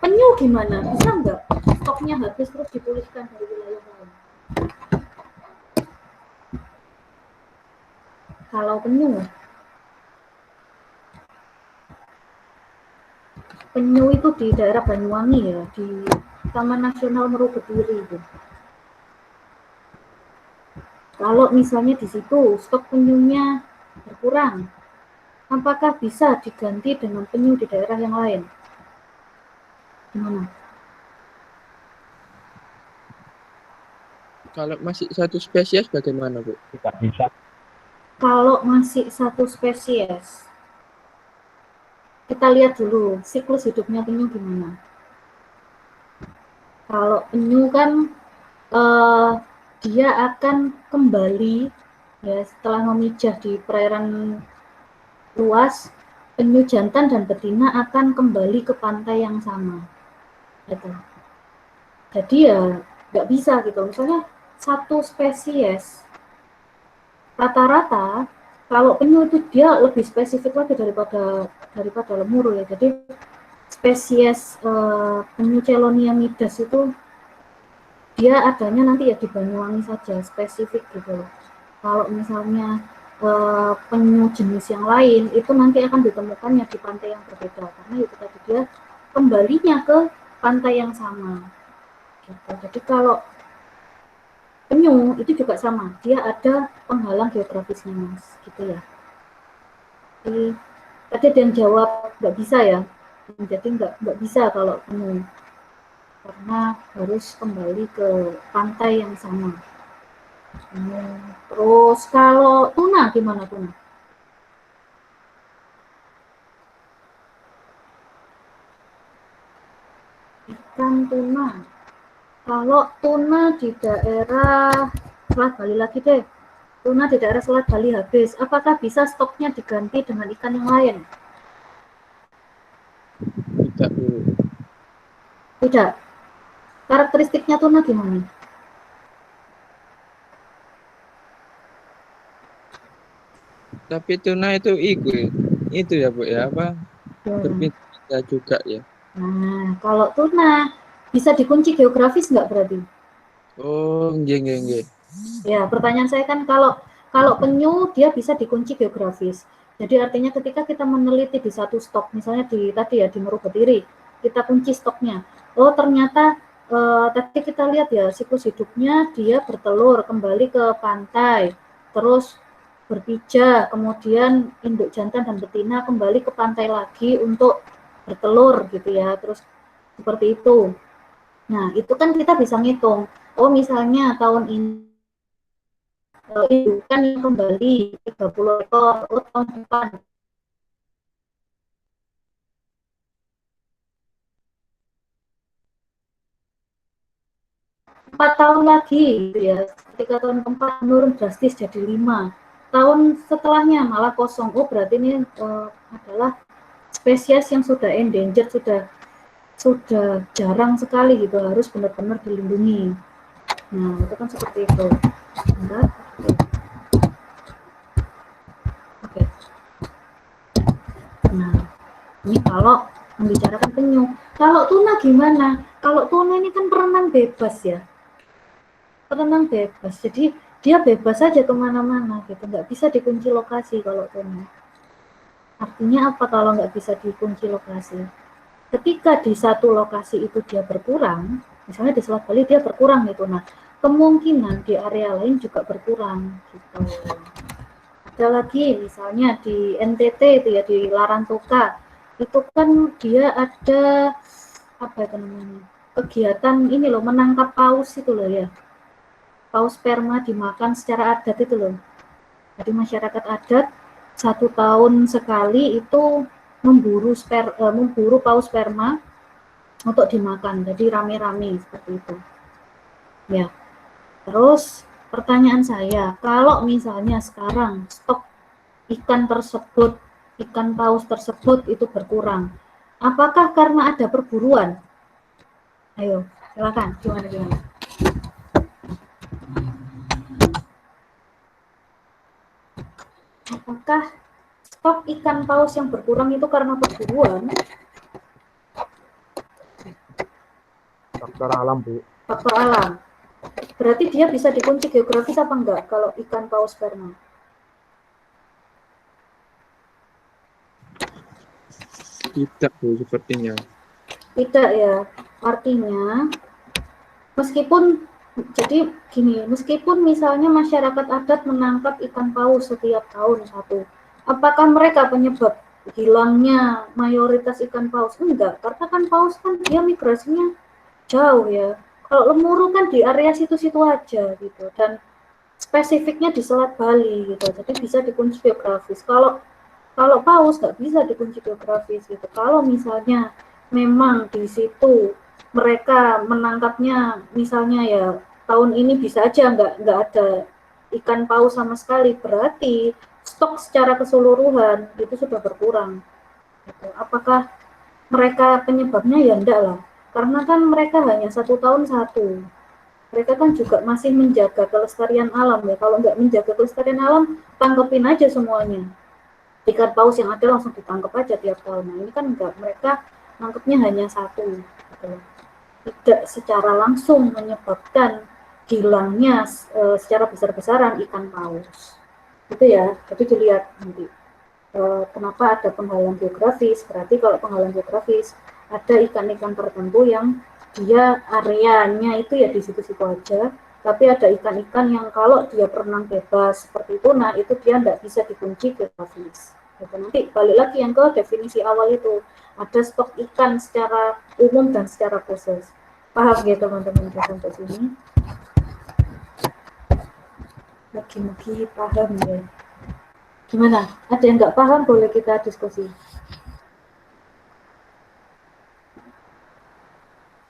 penyu gimana? Bisa nggak stoknya habis terus dipulihkan dari wilayah lain? Kalau penyu itu di daerah Banyuwangi ya, di Taman Nasional Meru Bediri itu. Kalau misalnya di situ stok penyunya berkurang, apakah bisa diganti dengan penyu di daerah yang lain? Gimana? Kalau masih satu spesies bagaimana, Bu? Tidak bisa. Kalau masih satu spesies, kita lihat dulu siklus hidupnya penyu gimana. Kalau penyu kan dia akan kembali ya setelah memijah di perairan luas, penyu jantan dan betina akan kembali ke pantai yang sama. Gitu. Jadi ya nggak bisa gitu. Misalnya satu spesies rata-rata kalau penyu itu dia lebih spesifik lagi daripada lemuru ya. Jadi spesies penyu Chelonia midas itu dia adanya nanti ya di Banyuwangi saja, spesifik gitu. Kalau misalnya penyu jenis yang lain itu nanti akan ditemukannya di pantai yang berbeda, karena itu tadi dia kembalinya ke pantai yang sama. Gitu. Jadi kalau penyu itu juga sama, dia ada penghalang geografisnya, Mas, gitu ya. Jadi tadi ada yang jawab nggak bisa ya, jadi nggak bisa kalau penyu, karena harus kembali ke pantai yang sama. Terus kalau tuna gimana tuna? Ikan tuna. Kalau tuna di daerah Selat Bali lagi deh, tuna di daerah Selat Bali habis, apakah bisa stoknya diganti dengan ikan yang lain? Tidak, Bu. Tidak. Karakteristiknya tuna gimana? Tapi tuna itu itu ya, Bu ya, apa? Berpindah juga ya. Nah, kalau tuna bisa dikunci geografis nggak berarti? Oh, nggih. Ya, pertanyaan saya kan kalau Kalau penyu dia bisa dikunci geografis. Jadi artinya ketika kita meneliti di satu stok, misalnya di tadi ya di Meru Betiri, kita kunci stoknya. Oh ternyata tadi kita lihat ya siklus hidupnya dia bertelur kembali ke pantai, terus berpijak, kemudian induk jantan dan betina kembali ke pantai lagi untuk bertelur gitu ya, terus seperti itu. Nah itu kan kita bisa ngitung. Oh misalnya tahun ini indukan yang kembali 30 ekor, oh tahun depan 4 tahun lagi gitu ya, ketika tahun keempat menurun drastis jadi 5 tahun setelahnya malah kosong. Oh berarti ini adalah spesies yang sudah endangered, sudah jarang sekali gitu, harus benar-benar dilindungi. Nah itu kan seperti itu. Bentar. Oke. Nah ini kalau membicarakan penyu. Kalau tuna gimana? Kalau tuna ini kan berenang bebas ya, berenang bebas, jadi dia bebas saja kemana-mana gitu, nggak bisa dikunci lokasi kalau tuna. Artinya apa kalau nggak bisa dikunci lokasi? Ketika di satu lokasi itu dia berkurang, misalnya di Selat Bali dia berkurang gitu, nah kemungkinan di area lain juga berkurang gitu. Ada lagi misalnya di NTT itu ya, di Larantuka itu kan dia ada apa itu namanya, kegiatan ini loh, menangkap paus itu loh ya, paus sperma dimakan secara adat itu loh. Jadi masyarakat adat 1 tahun sekali itu memburu paus sperma untuk dimakan, jadi rame-rame seperti itu ya. Terus pertanyaan saya, kalau misalnya sekarang stok ikan tersebut, ikan paus tersebut itu berkurang, apakah karena ada perburuan? Ayo silakan, gimana? Apakah stok ikan paus yang berkurang itu karena perburuan? Faktor alam, Bu. Faktor alam. Berarti dia bisa dikunci geografis apa enggak kalau ikan paus sperma? Tidak, Bu, sepertinya. Tidak ya. Artinya meskipun jadi gini, meskipun misalnya masyarakat adat menangkap ikan paus setiap tahun 1, apakah mereka penyebab hilangnya mayoritas ikan paus? Enggak, karena kan paus kan dia migrasinya jauh ya. Kalau lemuru kan di area situ-situ aja gitu, dan spesifiknya di Selat Bali gitu, jadi bisa dikunci geografis. Kalau paus nggak bisa dikunci geografis gitu. Kalau misalnya memang di situ mereka menangkapnya misalnya ya tahun ini bisa aja nggak ada ikan paus sama sekali, berarti stok secara keseluruhan itu sudah berkurang gitu. Apakah mereka penyebabnya? Ya enggak lah, karena kan mereka hanya 1 tahun 1, mereka kan juga masih menjaga kelestarian alam ya. Kalau nggak menjaga kelestarian alam, tangkepin aja semuanya, ikan paus yang ada langsung ditangkap aja tiap tahun. Nah ini kan enggak, mereka nangkepnya hanya 1 gitu. Tidak secara langsung menyebabkan hilangnya secara besar-besaran ikan paus itu ya. Jadi dilihat nanti kenapa ada penghalang geografis. Berarti kalau penghalang geografis ada ikan-ikan tertentu yang dia areanya itu ya di situ-situ aja, tapi ada ikan-ikan yang kalau dia berenang bebas seperti tuna itu dia tidak bisa dikunci geografis. Gitu. Nanti balik lagi yang ke definisi awal itu, ada stok ikan secara umum dan secara khusus. Paham ya teman-teman sampai sini? Mugi-mugi paham ya. Gimana? Ada yang nggak paham boleh kita diskusi.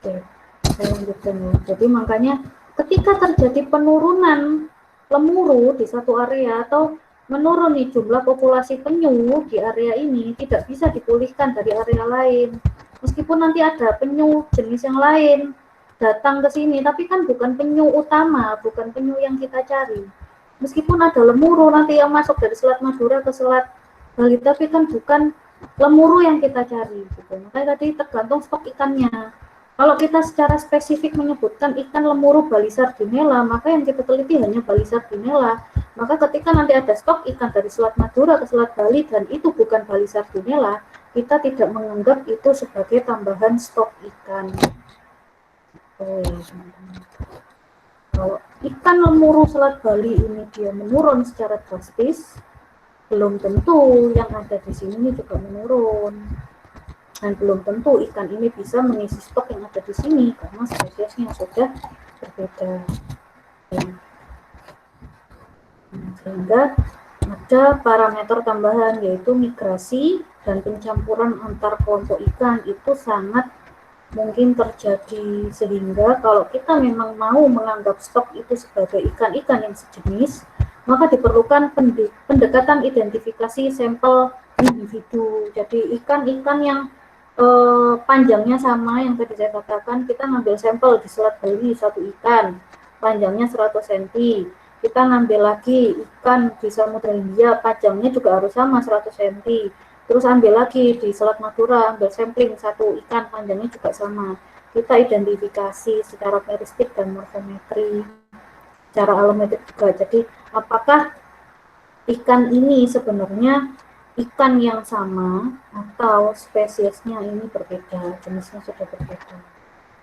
Oke, saya lanjutkan ya. Jadi makanya ketika terjadi penurunan lemuru di satu area atau menurun nih jumlah populasi penyu di area ini, tidak bisa dipulihkan dari area lain. Meskipun nanti ada penyu jenis yang lain datang ke sini, tapi kan bukan penyu utama, bukan penyu yang kita cari. Meskipun ada lemuru nanti yang masuk dari Selat Madura ke Selat Bali, tapi kan bukan lemuru yang kita cari. Gitu. Makanya tadi tergantung stok ikannya. Kalau kita secara spesifik menyebutkan ikan lemuru Bali Sardinella, maka yang kita teliti hanya Bali Sardinella. Maka ketika nanti ada stok ikan dari Selat Madura ke Selat Bali dan itu bukan Bali Sardinella, kita tidak menganggap itu sebagai tambahan stok ikan. Kalau ikan lemuru Selat Bali ini dia menurun secara drastis, belum tentu yang ada di sini juga menurun. Dan belum tentu ikan ini bisa mengisi stok yang ada di sini karena spesiesnya sudah berbeda. Sehingga ada parameter tambahan yaitu migrasi dan pencampuran antar kelompok ikan itu sangat mungkin terjadi, sehingga kalau kita memang mau menganggap stok itu sebagai ikan-ikan yang sejenis, maka diperlukan pendekatan identifikasi sampel individu. Jadi ikan-ikan yang panjangnya sama yang tadi saya katakan, kita ngambil sampel di Selat Bali satu ikan panjangnya 100 cm, kita ngambil lagi ikan di Samudra Hindia panjangnya juga harus sama 100 cm, terus ambil lagi di Selat Madura, ambil sampling satu ikan panjangnya juga sama, kita identifikasi secara meristik dan morfometri, secara alometrik juga. Jadi apakah ikan ini sebenarnya ikan yang sama atau spesiesnya ini berbeda, jenisnya sudah berbeda,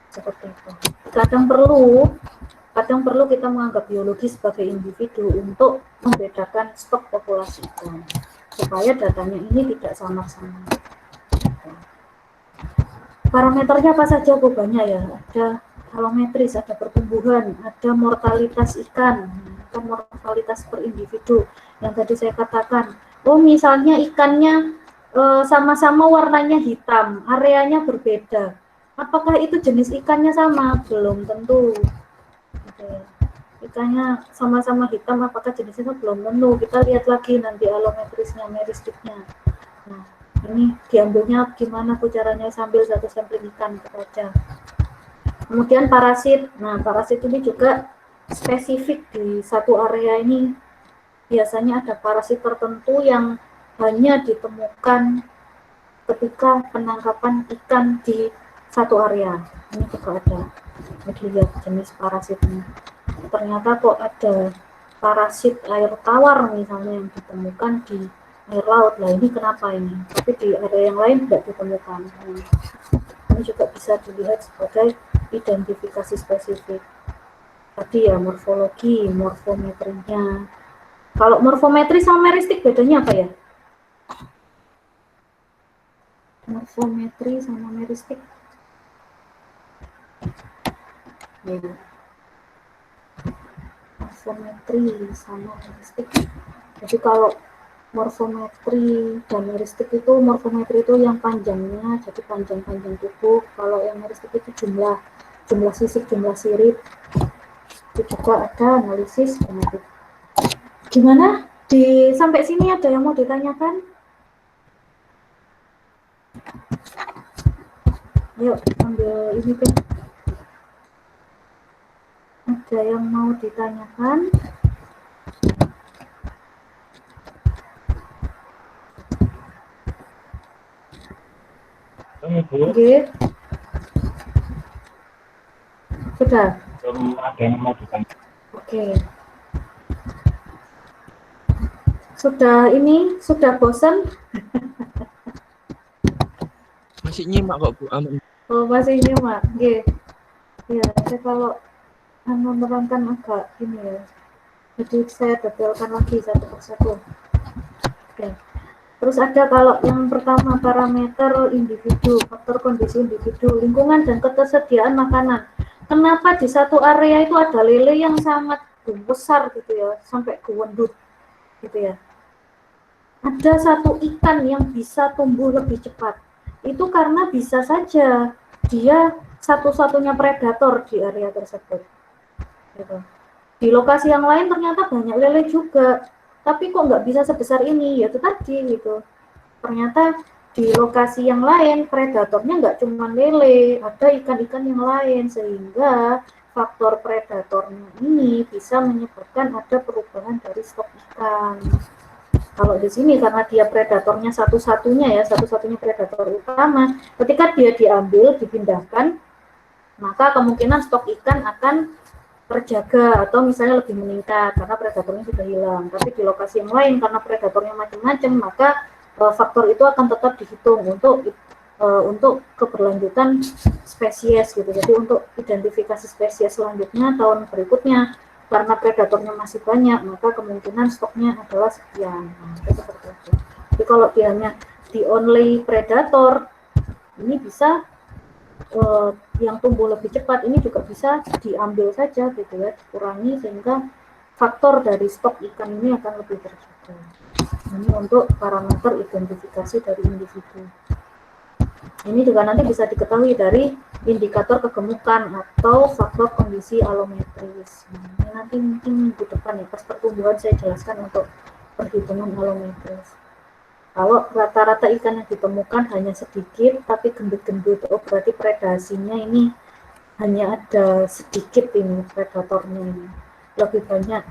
seperti itu. Kadang perlu kita menganggap biologi sebagai individu untuk membedakan stok populasi ikan supaya datanya ini tidak samar-samar. Parameternya apa saja? Banyak ya, ada alometris, ada pertumbuhan, ada mortalitas ikan, mortalitas per individu yang tadi saya katakan. Oh, misalnya ikannya sama-sama warnanya hitam, areanya berbeda. Apakah itu jenis ikannya sama? Belum tentu. Ikannya sama-sama hitam, apakah jenisnya sama? Belum tentu. Kita lihat lagi nanti alometrisnya, meristiknya. Nah, ini diambilnya gimana tuh caranya, sambil satu sampling ikan saja. Kemudian parasit. Nah, parasit ini juga spesifik di satu area ini. Biasanya ada parasit tertentu yang hanya ditemukan ketika penangkapan ikan di satu area. Ini juga ada. Jadi lihat jenis parasitnya. Ternyata kok ada parasit air tawar misalnya yang ditemukan di air laut. Nah, ini kenapa ini? Tapi di area yang lain tidak ditemukan. Ini juga bisa dilihat sebagai identifikasi spesifik. Tadi ya morfologi, morfometrinya. Kalau morfometri sama meristik bedanya apa ya? Morfometri sama meristik. Ya. Morfometri sama meristik. Jadi kalau morfometri dan meristik itu, morfometri itu yang panjangnya, jadi panjang-panjang tubuh. Kalau yang meristik itu jumlah sisik, jumlah sirip. Itu juga ada analisis genetik. Gimana? Sampai sini ada yang mau ditanyakan? Ayo, ambil ini kan. Ada yang mau ditanyakan? Oke. Sudah? Belum ada yang mau ditanya. Oke. Sudah bosan? Masih nyimak kok Bu, aman. Oh, masih nyimak. Oke. Ya, saya kalau menerangkan agak ini ya. Jadi saya detailkan lagi satu persatu. Oke. Terus ada kalau yang pertama parameter individu, faktor kondisi individu, lingkungan dan ketersediaan makanan. Kenapa di satu area itu ada lele yang sangat besar gitu ya, sampai gewendut gitu ya. Ada satu ikan yang bisa tumbuh lebih cepat. Itu karena bisa saja dia satu-satunya predator di area tersebut. Gitu. Di lokasi yang lain ternyata banyak lele juga, tapi kok nggak bisa sebesar ini? Ya itu tadi gitu. Ternyata di lokasi yang lain predatornya nggak cuma lele, ada ikan-ikan yang lain, sehingga faktor predatornya ini bisa menyebabkan ada perubahan dari stok ikan. Kalau di sini karena dia predatornya satu-satunya predator utama, ketika dia diambil, dipindahkan, maka kemungkinan stok ikan akan terjaga atau misalnya lebih meningkat karena predatornya sudah hilang. Tapi di lokasi yang lain karena predatornya macam-macam, maka faktor itu akan tetap dihitung untuk keberlanjutan spesies gitu. Jadi untuk identifikasi spesies selanjutnya tahun berikutnya karena predatornya masih banyak, maka kemungkinan stoknya adalah sekian. Nah, itu seperti itu. Jadi kalau dia hanya di only predator, ini bisa yang tumbuh lebih cepat ini juga bisa diambil saja gitu ya, dikurangi sehingga faktor dari stok ikan ini akan lebih terjaga. Ini untuk parameter identifikasi dari individu. Ini juga nanti bisa diketahui dari indikator kegemukan atau faktor kondisi alometris. Nah, ini nanti mungkin minggu depan ya, pas pertumbuhan saya jelaskan untuk perhitungan alometris. Kalau rata-rata ikan yang ditemukan hanya sedikit tapi gendut-gendut, oh berarti predasinya ini hanya ada sedikit ini predatornya ini. Lebih banyak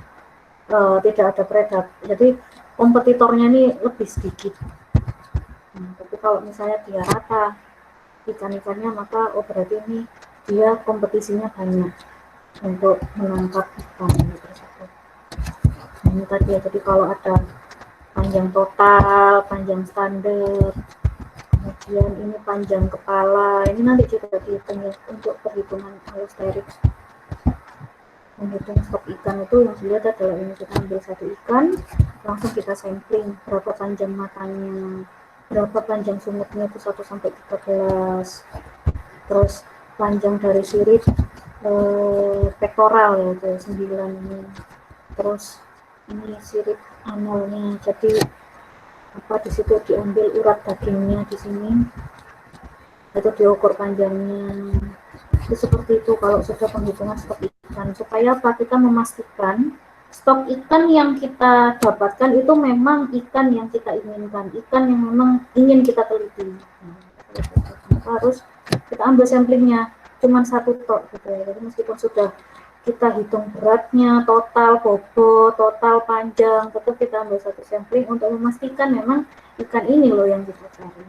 tidak ada predator. Jadi kompetitornya ini lebih sedikit. Nah, tapi kalau misalnya dia rata ikan-ikannya, maka oh berarti ini dia kompetisinya banyak untuk menangkap ikan tersebut. Ini tadi ya, jadi kalau ada panjang total, panjang standar, kemudian ini panjang kepala, ini nanti juga dihitung ya untuk perhitungan allosterik. Menghitung stok ikan itu yang dilihat adalah ini, kita ambil satu ikan, langsung kita sampling berapa panjang matanya, berapa panjang sumutnya itu 1 sampai 13, terus panjang dari sirip pektoral ya itu 9 ini, terus ini sirip analnya, jadi apa di situ diambil urat dagingnya di sini, itu diukur panjangnya. Itu seperti itu kalau sudah penghitungan stok ikan, supaya apa, kita memastikan stok ikan yang kita dapatkan itu memang ikan yang kita inginkan, ikan yang memang ingin kita teliti. Nah, harus kita ambil samplingnya cuma 1 tok gitu ya. Jadi meskipun sudah kita hitung beratnya, total bobot, total panjang, tetap kita ambil 1 sampling untuk memastikan memang ikan ini loh yang kita cari.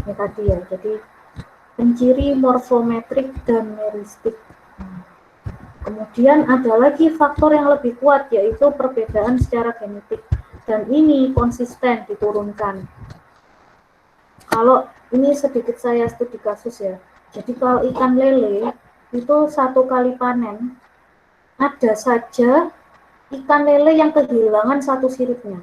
Ini tadi ya, jadi penciri morfometrik dan meristik. Kemudian ada lagi faktor yang lebih kuat, yaitu perbedaan secara genetik, dan ini konsisten diturunkan. Kalau ini sedikit saya studi kasus ya, jadi kalau ikan lele itu 1 kali panen, ada saja ikan lele yang kehilangan 1 siripnya.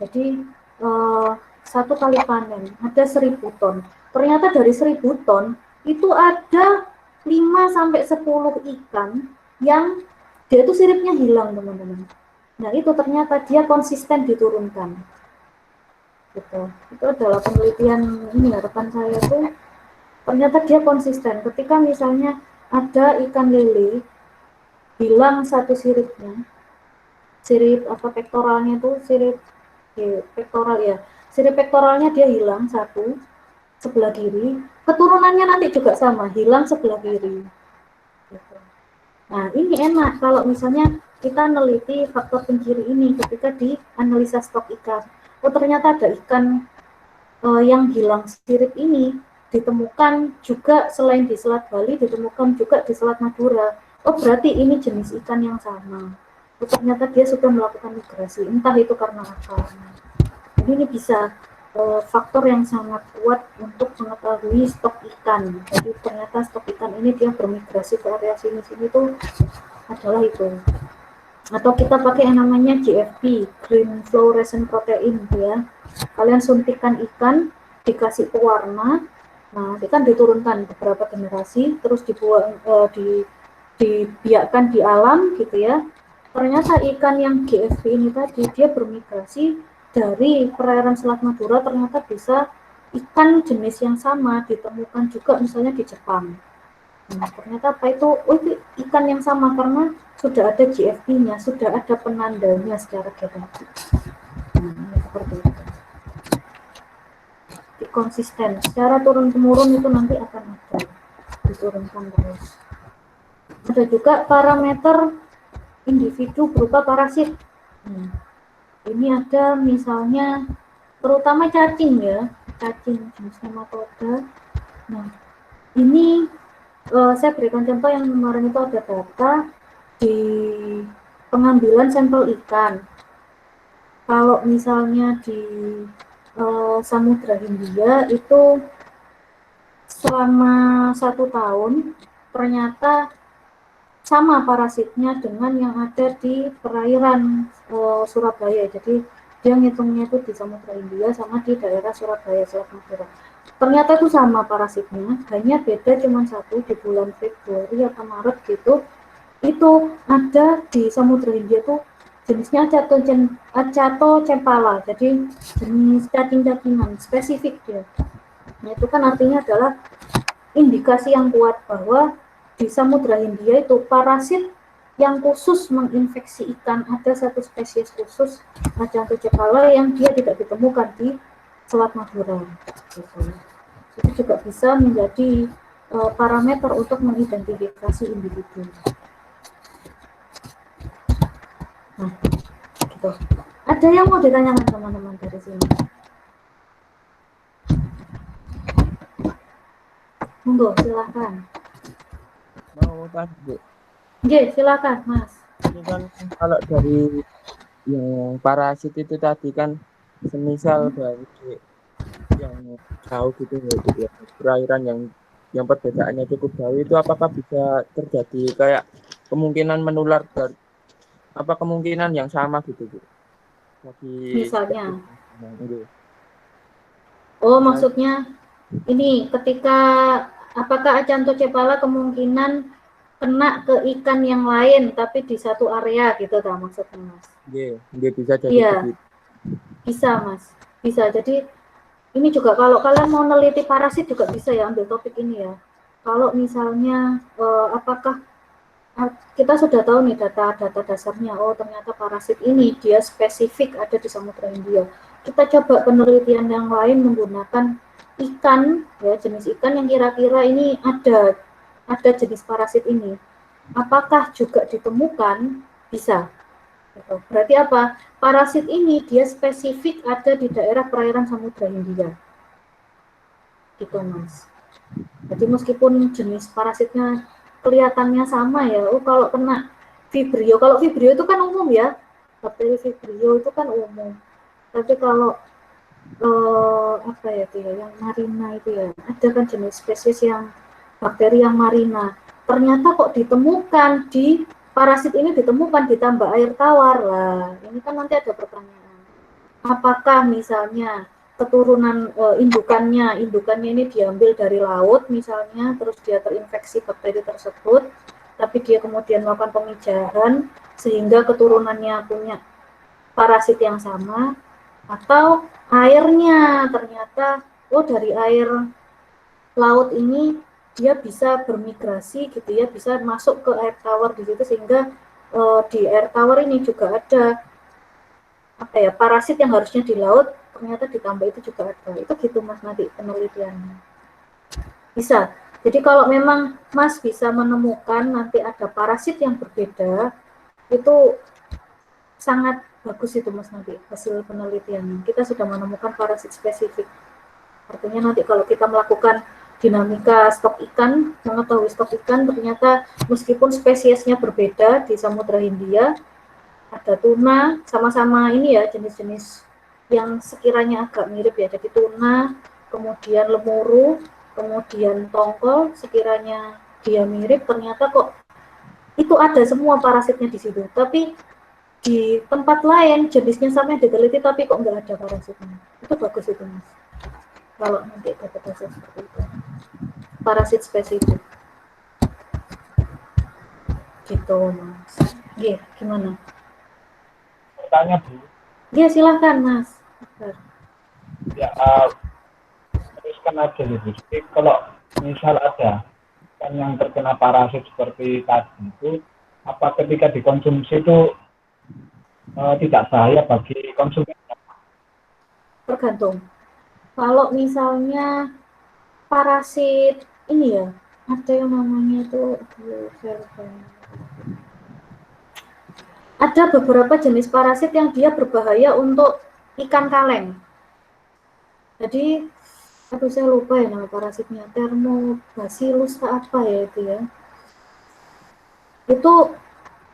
Jadi 1 kali panen, ada 1000 ton. Ternyata dari 1000 ton, itu ada 5-10 ikan yang dia itu siripnya hilang, teman-teman. Nah itu ternyata dia konsisten diturunkan. Gitu. Itu adalah penelitian ini ya, rekan saya tuh. Ternyata dia konsisten. Ketika misalnya ada ikan lele hilang 1 siripnya, sirip apa pektoralnya itu sirip pektoral ya, sirip pektoralnya dia hilang 1 sebelah kiri, keturunannya nanti juga sama, hilang sebelah kiri. Gitu. Nah ini enak kalau misalnya kita neliti faktor penciri ini ketika di analisa stok ikan. Oh ternyata ada ikan yang hilang sirip ini ditemukan juga selain di Selat Bali, ditemukan juga di Selat Madura. Oh berarti ini jenis ikan yang sama. Oh, ternyata dia sudah melakukan migrasi, entah itu karena apa. Jadi ini bisa faktor yang sangat kuat untuk mengetahui stok ikan. Jadi ternyata stok ikan ini dia bermigrasi ke area sini-sini itu adalah itu. Atau kita pakai yang namanya GFP, Green Fluorescent Protein ya. Kalian suntikan ikan, dikasih pewarna. Nah, ikan diturunkan beberapa generasi, terus dibuang, dibiarkan di alam gitu ya. Ternyata ikan yang GFP ini tadi dia bermigrasi dari perairan Selat Madura, ternyata bisa ikan jenis yang sama ditemukan juga misalnya di Jepang. Nah, ternyata apa itu? Oh, itu ikan yang sama karena sudah ada GFP-nya, sudah ada penandanya secara genetik. Nah, seperti itu. Konsisten secara turun-temurun itu nanti akan ada diturunkan terus. Ada juga parameter individu berupa parasit. Ini ada misalnya terutama cacing ya, cacing jenis nematoda. Nah, ini saya berikan contoh yang kemarin itu ada data di pengambilan sampel ikan. Kalau misalnya di Samudra Hindia itu selama 1 tahun ternyata sama parasitnya dengan yang ada di perairan Surabaya. Jadi dia ngitungnya itu di Samudra Hindia sama di daerah Surabaya, Selat Madura. Ternyata itu sama parasitnya, hanya beda cuma satu di bulan Februari atau Maret gitu. Itu ada di Samudra Hindia tuh jenisnya Acatocempala, jadi jenis cacing-cacingan spesifik dia. Nah, itu kan artinya adalah indikasi yang kuat bahwa di Samudra Hindia itu parasit yang khusus menginfeksi ikan, ada satu spesies khusus Acatocempala yang dia tidak ditemukan di Selat Madura. Itu juga bisa menjadi parameter untuk mengidentifikasi individu. Nah, gitu. Ada yang mau ditanyakan teman-teman dari sini? Monggo, silakan. Mau tanya, Bu. Oke, silakan, Mas. Ini kan kalau dari yang parasit itu tadi kan semisal dari yang jauh gitu ya, perairan yang perbedaannya cukup jauh itu apakah bisa terjadi kayak kemungkinan menular dari kemungkinan yang sama gitu, Bu? Misalnya. Oh, maksudnya ini ketika apakah Acanthocephala kemungkinan kena ke ikan yang lain tapi di satu area gitu kan maksudnya, Mas? Iya, bisa jadi begitu. Bisa, Mas. Bisa. Jadi ini juga kalau kalian mau neliti parasit juga bisa ya ambil topik ini ya. Kalau misalnya apakah kita sudah tahu nih data dasarnya, oh ternyata parasit ini dia spesifik ada di Samudra Hindia. Kita coba penelitian yang lain menggunakan ikan, ya jenis ikan yang kira-kira ini ada jenis parasit ini. Apakah juga ditemukan? Bisa. Gitu. Berarti apa? Parasit ini dia spesifik ada di daerah perairan Samudra Hindia. Gitu, Mas. Jadi meskipun jenis parasitnya kelihatannya sama ya, kalau kena Vibrio, kalau Vibrio itu kan umum ya, bakteri Vibrio itu kan umum. Tapi kalau apa ya itu ya, yang marina itu ya, ada kan jenis spesies yang bakteri yang marina. Ternyata kok ditemukan di parasit ini ditemukan ditambah air tawar lah. Ini kan nanti ada pertanyaan. Apakah misalnya keturunan indukannya ini diambil dari laut misalnya, terus dia terinfeksi bakteri tersebut, tapi dia kemudian melakukan pemijahan sehingga keturunannya punya parasit yang sama, atau airnya ternyata dari air laut ini dia bisa bermigrasi gitu ya, bisa masuk ke air tawar di situ sehingga di air tawar ini juga ada parasit yang harusnya di laut ternyata ditambah itu juga ada. Itu gitu Mas nanti penelitiannya. Bisa. Jadi kalau memang Mas bisa menemukan nanti ada parasit yang berbeda, itu sangat bagus itu Mas nanti hasil penelitiannya. Kita sudah menemukan parasit spesifik. Artinya nanti kalau kita melakukan dinamika stok ikan, mengetahui stok ikan ternyata meskipun spesiesnya berbeda di Samudra Hindia, ada tuna, sama-sama ini ya jenis-jenis yang sekiranya agak mirip ya, jadi tuna, kemudian lemuru, kemudian tongkol, sekiranya dia mirip, ternyata kok itu ada semua parasitnya di situ, tapi di tempat lain jenisnya sama yang diteliti tapi kok nggak ada parasitnya. Itu bagus itu Mas, kalau nanti dapat hasil seperti itu, parasit spesifik gitu Mas. Gimana? Tanya Bu. Ya silahkan Mas. Ya, teruskan aja gitu. Jadi kalau misal ada kan yang terkena parasit seperti tadi itu, apa ketika dikonsumsi itu tidak bahaya bagi konsumen? Tergantung. Kalau misalnya parasit ini ya, ada yang namanya itu ada beberapa jenis parasit yang dia berbahaya untuk ikan kaleng. Jadi aduh saya lupa ya nama parasitnya, Thermobacillus apa ya itu ya. Itu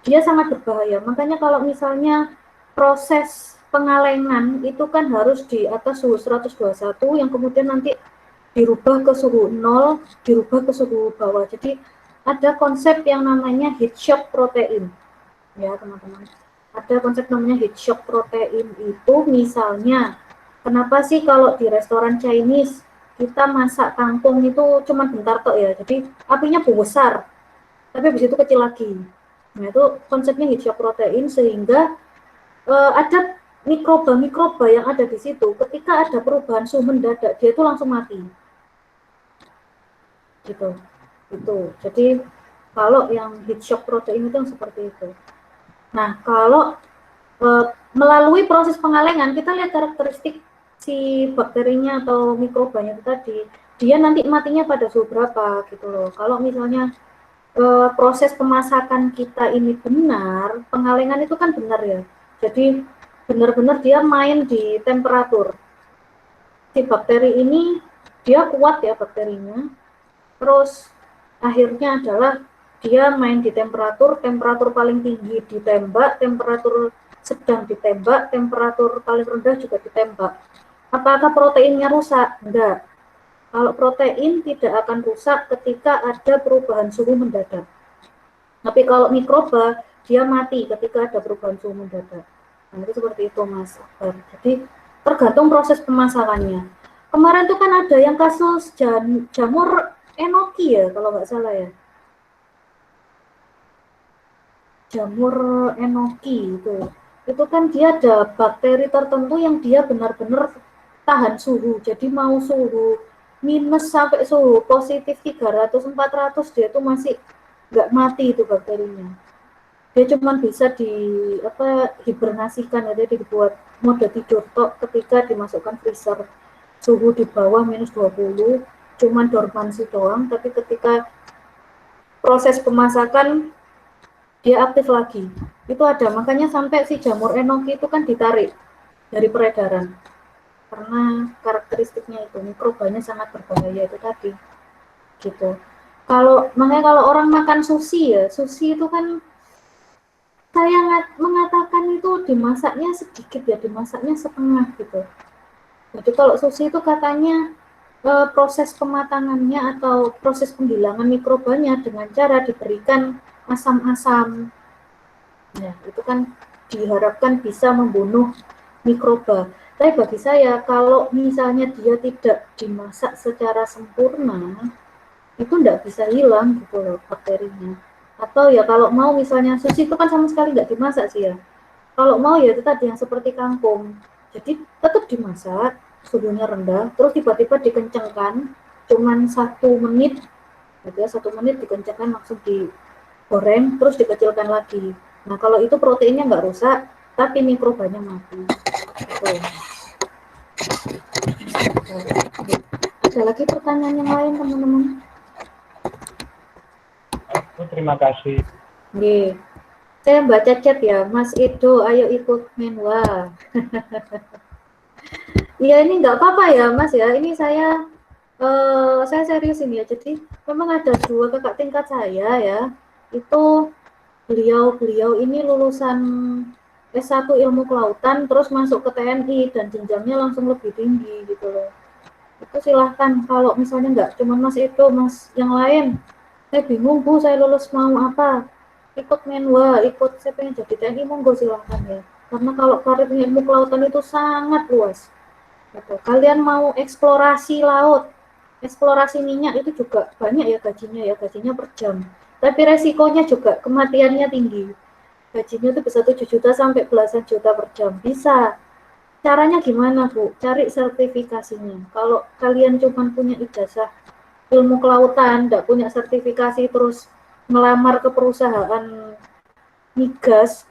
dia sangat berbahaya. Makanya kalau misalnya proses pengalengan itu kan harus di atas suhu 121 yang kemudian nanti dirubah ke suhu 0, dirubah ke suhu bawah. Jadi ada konsep yang namanya heat shock protein. Ya, teman-teman. Ada konsep namanya heat shock protein itu misalnya kenapa sih kalau di restoran Chinese kita masak kangkung itu cuma bentar tok ya. Jadi apinya besar, tapi habis itu kecil lagi. Nah, itu konsepnya heat shock protein sehingga ada mikroba-mikroba yang ada di situ ketika ada perubahan suhu mendadak dia itu langsung mati. Gitu. Itu. Jadi kalau yang heat shock protein itu yang seperti itu. Nah, kalau melalui proses pengalengan kita lihat karakteristik si bakterinya atau mikrobanya itu tadi, dia nanti matinya pada suhu berapa gitu loh. Kalau misalnya proses pemasakan kita ini benar, pengalengan itu kan benar ya. Jadi benar-benar dia main di temperatur. Si bakteri ini dia kuat ya bakterinya. Terus akhirnya adalah dia main di temperatur paling tinggi ditembak, temperatur sedang ditembak, temperatur paling rendah juga ditembak. Apakah proteinnya rusak? Enggak. Kalau protein tidak akan rusak ketika ada perubahan suhu mendadak. Tapi kalau mikroba, dia mati ketika ada perubahan suhu mendadak. Nah, itu seperti itu, Mas Akbar. Jadi, tergantung proses pemasakannya. Kemarin tuh kan ada yang kasus jamur enoki ya, kalau nggak salah ya. Jamur enoki itu kan dia ada bakteri tertentu yang dia benar-benar tahan suhu. Jadi mau suhu minus sampai suhu positif 300-400 dia itu masih nggak mati itu bakterinya. Dia cuma bisa hibernasikan, jadi dibuat mode tidur tok ketika dimasukkan freezer. Suhu di bawah minus 20, cuman dormansi doang, tapi ketika proses pemasakan dia aktif lagi. Itu ada, makanya sampai si jamur enoki itu kan ditarik dari peredaran. Karena karakteristiknya itu, mikrobanya sangat berbahaya itu tadi. Gitu. Makanya kalau orang makan sushi ya, sushi itu kan saya mengatakan itu dimasaknya sedikit ya, dimasaknya setengah gitu. Jadi kalau sushi itu katanya proses pematangannya atau proses penghilangan mikrobanya dengan cara diberikan asam-asam. Nah, itu kan diharapkan bisa membunuh mikroba. Tapi bagi saya, kalau misalnya dia tidak dimasak secara sempurna, itu tidak bisa hilang gitu loh bakterinya. Atau ya kalau mau misalnya sushi itu kan sama sekali nggak dimasak sih ya. Kalau mau ya itu tadi yang seperti kangkung. Jadi tetap dimasak, suhunya rendah, terus tiba-tiba dikencangkan, cuman 1 menit, gitu ya, 1 menit dikencangkan langsung digoreng, terus dikecilkan lagi. Nah kalau itu proteinnya nggak rusak, tapi mikrobanya mati. Gitu. Ada lagi pertanyaan yang lain teman-teman? Terima kasih. Oke. Saya baca chat ya, Mas Edo, ayo ikut menwa. Iya ini nggak apa-apa ya Mas ya, ini saya serius ini ya, jadi memang ada 2 kakak tingkat saya ya, itu beliau ini lulusan S1 ilmu kelautan, terus masuk ke TNI dan jenjangnya langsung lebih tinggi gitu loh. Itu silahkan, kalau misalnya nggak cuma Mas Edo, Mas yang lain, saya bingung Bu, saya lulus mau apa, ikut menwa, ikut saya pengen jadi TNI, monggo silahkan ya. Karena kalau karir ilmu kelautan itu sangat luas. Gitu. Kalian mau eksplorasi laut, eksplorasi minyak itu juga banyak ya gajinya per jam. Tapi resikonya juga kematiannya tinggi. Gajinya itu bisa 7 juta sampai belasan juta per jam. Bisa. Caranya gimana Bu? Cari sertifikasinya. Kalau kalian cuma punya ijazah ilmu kelautan, tidak punya sertifikasi, terus melamar ke perusahaan migas,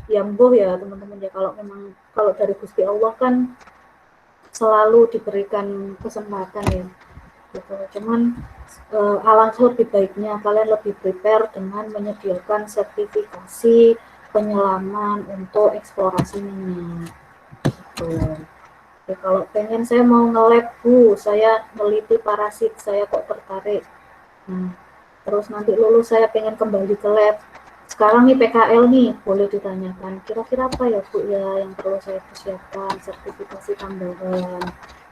ya mboh ya teman-teman ya. Kalau dari Gusti Allah kan selalu diberikan kesempatan ya. Gitu. Cuman alangkah lebih baiknya kalian lebih prepare dengan menyediakan sertifikasi penyelaman untuk eksplorasi minyak. Gitu. Oke, kalau pengen saya mau nge-lab Bu, saya neliti parasit, saya kok tertarik. Nah, terus nanti lulus saya pengen kembali ke lab. Sekarang nih PKL nih, boleh ditanyakan, kira-kira apa ya Bu ya yang perlu saya persiapkan, sertifikasi tambahan,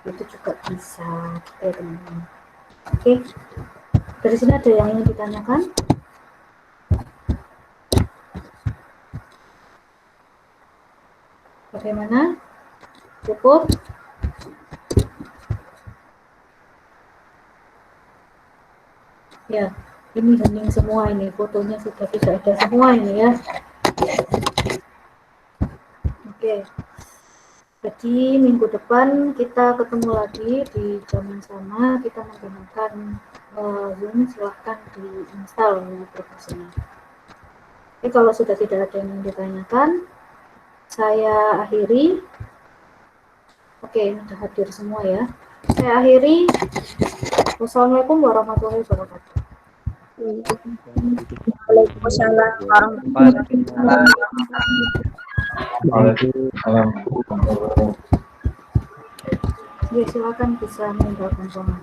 itu juga bisa. Oke teman-teman. Oke, dari sini ada yang ingin ditanyakan? Bagaimana? Cukup? Ya, ini hening semua ini, fotonya sudah tidak ada semua ini ya. Oke, jadi minggu depan kita ketemu lagi di jam yang sama, kita menggunakan Zoom, silahkan diinstal aplikasinya. Oke, kalau sudah tidak ada yang ditanyakan, saya akhiri. Oke, sudah hadir semua ya. Saya akhiri. Wassalamualaikum warahmatullahi wabarakatuh. Waalaikumsalam warahmatullahi wabarakatuh. Ya, silakan bisa meninggalkan ruangan.